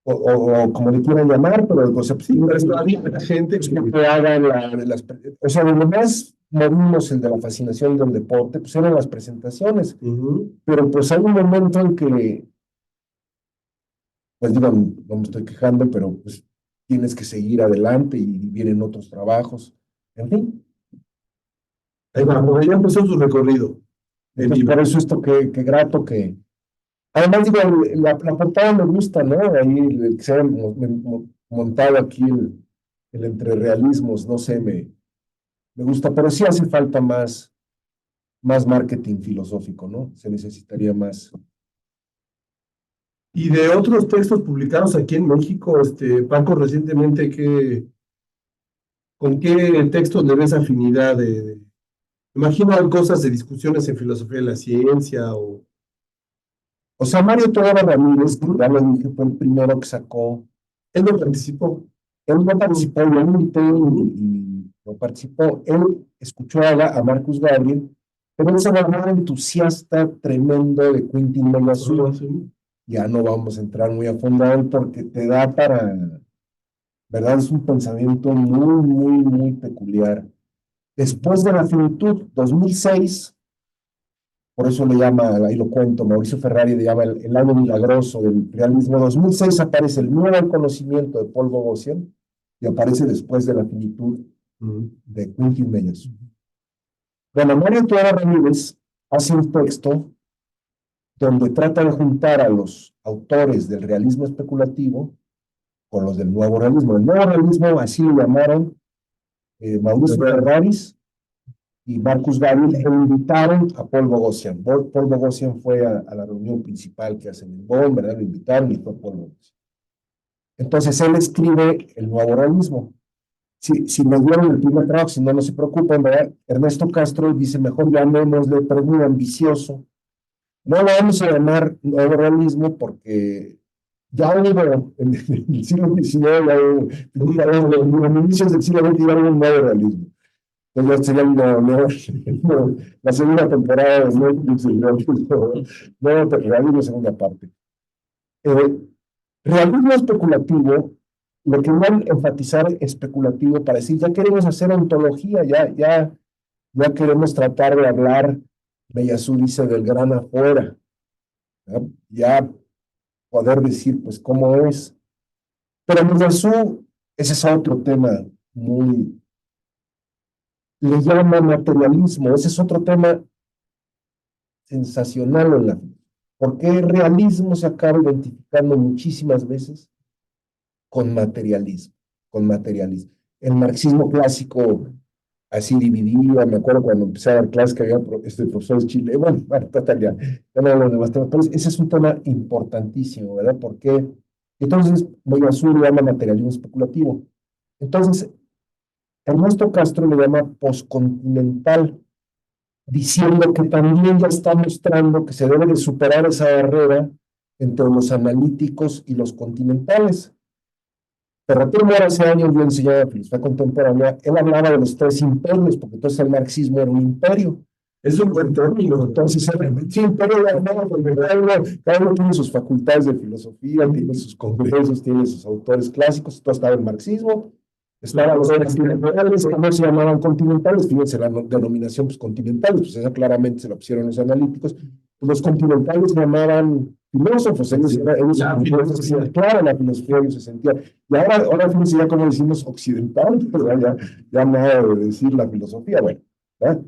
[SPEAKER 5] o como le quieran llamar, pero o sea, pues, sí,
[SPEAKER 2] la gente
[SPEAKER 5] que hagan o sea, donde más movimos el de la fascinación del deporte, pues eran las presentaciones, pero pues hay un momento en que, pues digo, no me estoy quejando, pero pues tienes que seguir adelante y vienen otros trabajos, en fin.
[SPEAKER 2] Ahí va, por ahí empezó su recorrido.
[SPEAKER 5] Entonces, por eso esto que grato que... Además, digo, la portada me gusta, ¿no? Ahí el que se ha montado aquí el entre realismos, no sé, me gusta, pero sí hace falta más marketing filosófico, ¿no? Se necesitaría más.
[SPEAKER 2] Y de otros textos publicados aquí en México, Paco, recientemente, ¿con qué textos le ves afinidad? Imagino cosas de discusiones en filosofía de la ciencia o...
[SPEAKER 5] O sea, Mario Todora Ramírez, ya lo dije, fue el primero que sacó.
[SPEAKER 2] Él no participó.
[SPEAKER 5] Él no participó, yo lo invité y no participó. Él escuchó a Marcus Gabriel, pero él se va a entusiasta tremendo de Quentin Melasú. Ya no vamos a entrar muy a fondo ahí porque te da para, ¿verdad? Es un pensamiento muy, muy, muy peculiar. Después de la finitud, 2006, por eso le llama, ahí lo cuento, Mauricio Ferrari le llama el año milagroso del realismo. 2006 aparece el nuevo conocimiento de Paul Bogosian y aparece después de la finitud de Quentin Melasú. Bueno, Mario Todora Ramírez hace un texto donde trata de juntar a los autores del realismo especulativo con los del nuevo realismo. El nuevo realismo, así lo llamaron Mauricio Ferraris y Marcus Gabriel, e invitaron a Paul Bogosian. Paul Bogosian fue a la reunión principal que hacen en Bonn, ¿verdad? Lo invitaron y fue Paul Bogosian. Entonces él escribe el nuevo realismo. Si me dieron el primer trabajo, si no, no se preocupen, ¿verdad? Ernesto Castro dice, mejor llamémosle, pero es muy ambicioso. No lo vamos a llamar nuevo realismo porque ya hubo en el siglo XIX, en inicios del siglo XX, ya hubo un nuevo realismo. Entonces sería la segunda temporada de Netflix, nuevo realismo, segunda parte. Realismo especulativo, lo que van a enfatizar especulativo para decir, ya queremos hacer ontología, ya queremos tratar de hablar, Melasú dice, del gran afuera, ya poder decir, pues, cómo es. Pero Melasú, ese es otro tema muy, le llama materialismo, ese es otro tema sensacional en la vida, porque el realismo se acaba identificando muchísimas veces con materialismo, El marxismo clásico así dividía, me acuerdo cuando empecé a dar clases que había profesores chilenos, bueno, total, ya no hablo de más temas, pero ese es un tema importantísimo, ¿verdad? Porque entonces Melasú le llama materialismo especulativo. Entonces, Ernesto Castro le llama poscontinental, diciendo que también ya está mostrando que se debe de superar esa barrera entre los analíticos y los continentales. Ferrater Mora hace años yo enseñaba filosofía contemporánea, él hablaba de los tres imperios, porque entonces el marxismo era un imperio.
[SPEAKER 2] Es un buen término.
[SPEAKER 5] Entonces, sí, pero cada uno tiene sus facultades de filosofía, tiene sus congresos, tiene sus autores clásicos, todo estaba el marxismo, estaban los continentales, que no se llamaban continentales, fíjense la denominación, pues continentales, pues esa claramente se la pusieron los analíticos, pues los continentales se llamaban filósofos, claro, la filosofía ellos se sentían, y ahora fíjense ya como decimos occidental, ¿verdad? Ya nada de decir la filosofía, bueno, ¿verdad?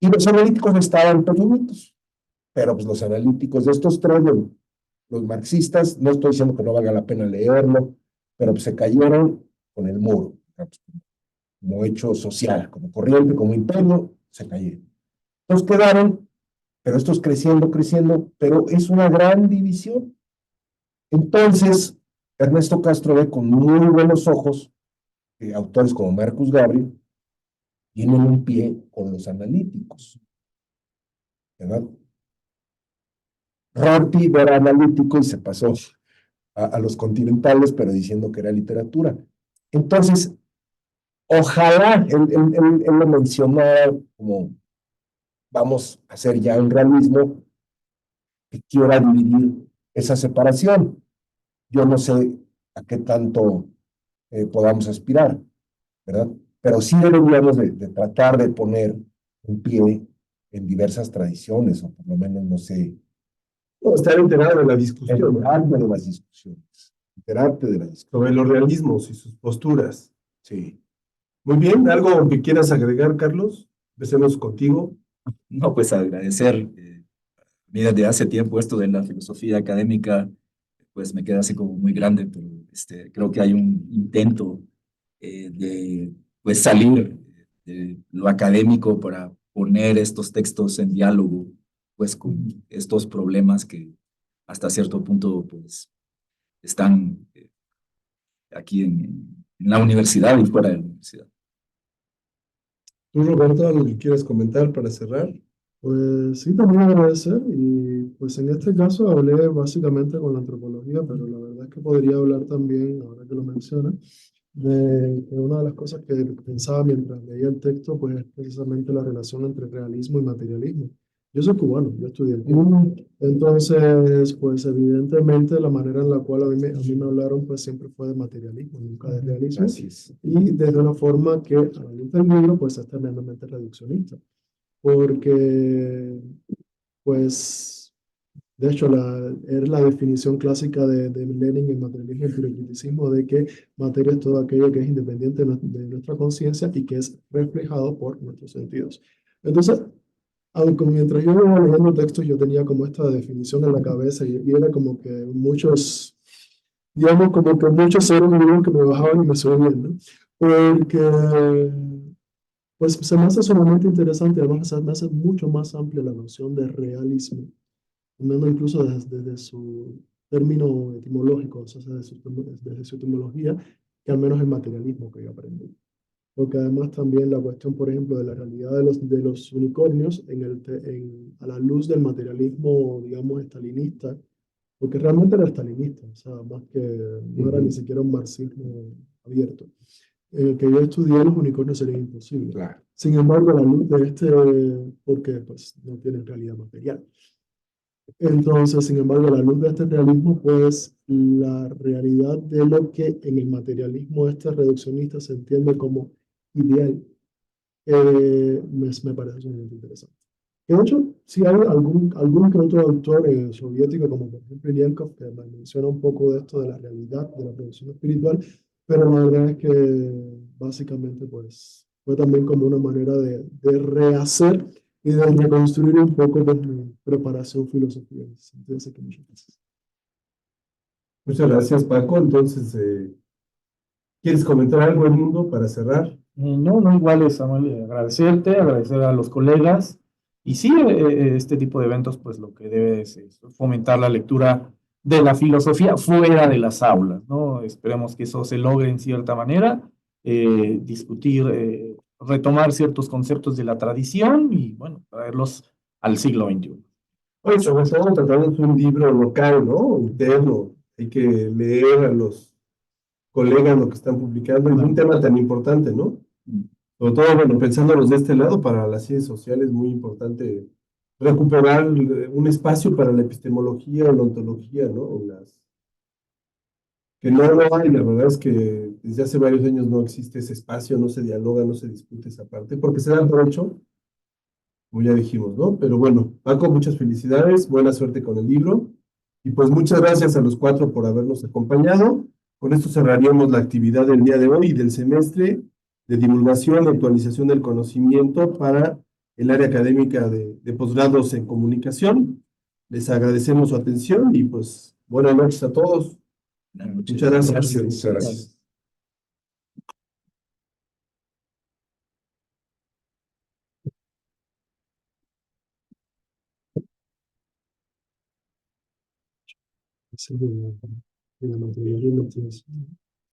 [SPEAKER 5] Y los analíticos estaban pequeñitos, pero pues los analíticos de estos tres, los marxistas, no estoy diciendo que no valga la pena leerlo, pero pues se cayeron con el muro, como hecho social, como corriente, como imperio, se cayeron. Entonces quedaron, pero estos creciendo, pero es una gran división. Entonces, Ernesto Castro ve con muy buenos ojos que autores como Marcus Gabriel tienen un pie con los analíticos, ¿verdad? Rorty era analítico y se pasó a los continentales, pero diciendo que era literatura. Entonces, ojalá él lo mencionara como vamos a hacer ya un realismo que quiera dividir esa separación. Yo no sé a qué tanto podamos aspirar, ¿verdad? Pero sí deberíamos de tratar de poner un pie en diversas tradiciones, o por lo menos, no sé,
[SPEAKER 2] No, estar enterado de la discusión,
[SPEAKER 5] enterarte de las discusiones, enterarte de la discusión.
[SPEAKER 2] sobre los realismos y sus posturas.
[SPEAKER 5] Sí.
[SPEAKER 2] Muy bien, ¿algo que quieras agregar, Carlos? Empecemos contigo.
[SPEAKER 4] No, pues agradecer. Mira, desde hace tiempo esto de la filosofía académica, pues me queda así como muy grande, pero creo que hay un intento de pues salir de lo académico para poner estos textos en diálogo, pues con estos problemas que hasta cierto punto pues están aquí en la universidad y fuera de la universidad.
[SPEAKER 2] ¿Tú, Roberto, algo que quieras comentar para cerrar?
[SPEAKER 1] Pues sí, también agradecer y pues en este caso hablé básicamente con la antropología, pero la verdad es que podría hablar también, ahora que lo menciona, de que una de las cosas que pensaba mientras leía el texto pues es precisamente la relación entre realismo y materialismo. Yo soy cubano, yo estudié en Cuba. Entonces, pues evidentemente la manera en la cual a mí me hablaron pues siempre fue de materialismo, nunca de realismo.
[SPEAKER 5] Así es.
[SPEAKER 1] Y desde una forma que a la luz del libro pues es tremendamente reduccionista porque, pues, de hecho, es la definición clásica de Lenin en materialismo y empiricismo de que materia es todo aquello que es independiente de nuestra conciencia y que es reflejado por nuestros sentidos. Entonces, aunque mientras yo iba leyendo textos, yo tenía como esta definición en la cabeza y era como que muchos, digamos, como que muchos seres humanos que me bajaban y me subían, ¿no? Porque pues se me hace sumamente interesante, además se me hace mucho más amplia la noción de realismo, tomando incluso desde su término etimológico, o sea, desde su etimología, que al menos el materialismo que yo aprendí. Porque además también la cuestión, por ejemplo, de la realidad de los unicornios a la luz del materialismo, digamos, estalinista, porque realmente era estalinista, o sea, más que no era ni siquiera un marxismo abierto que yo estudié, los unicornios serían imposibles.
[SPEAKER 5] Claro.
[SPEAKER 1] Sin embargo, a la luz de porque pues no tienen realidad material. Entonces, sin embargo, a la luz de este realismo, pues la realidad de lo que en el materialismo reduccionista se entiende como ideal, me parece muy interesante. De hecho, sí hay algún que otro autor soviético, como por ejemplo Ilienkov, que menciona un poco de esto de la realidad, de la producción espiritual, pero la verdad es que básicamente pues fue también como una manera de rehacer y de reconstruir un poco de mi preparación filosófica. Entonces, que muchas gracias.
[SPEAKER 2] Muchas gracias, Paco. Entonces, ¿quieres comentar algo, Edmundo, para cerrar?
[SPEAKER 6] No, igual es, Samuel, agradecerte, agradecer a los colegas. Y sí, este tipo de eventos, pues lo que debe es fomentar la lectura de la filosofía fuera de las aulas, ¿no? Esperemos que eso se logre en cierta manera, discutir, retomar ciertos conceptos de la tradición y, bueno, traerlos al siglo XXI.
[SPEAKER 2] Oye, sobre todo tratamos un libro local, ¿no? Interno. Hay que leer a los colegas lo que están publicando. Es un tema tan importante, ¿no? Sobre todo, bueno, pensándolos de este lado, para las ciencias sociales es muy importante recuperar un espacio para la epistemología o la ontología, ¿no? Que no lo hay, la verdad es que desde hace varios años no existe ese espacio, no se dialoga, no se discute esa parte, porque se dan por hecho, como ya dijimos, ¿no? Pero bueno, Paco, muchas felicidades, buena suerte con el libro, y pues muchas gracias a los cuatro por habernos acompañado. Con esto cerraríamos la actividad del día de hoy y del semestre de divulgación y actualización del conocimiento para el área académica de posgrados en comunicación. Les agradecemos su atención y pues buenas noches a todos.
[SPEAKER 4] Buenas noches.
[SPEAKER 2] Muchas gracias.
[SPEAKER 6] Gracias.
[SPEAKER 5] Muchas gracias.
[SPEAKER 1] Sí, de la materia de investigación.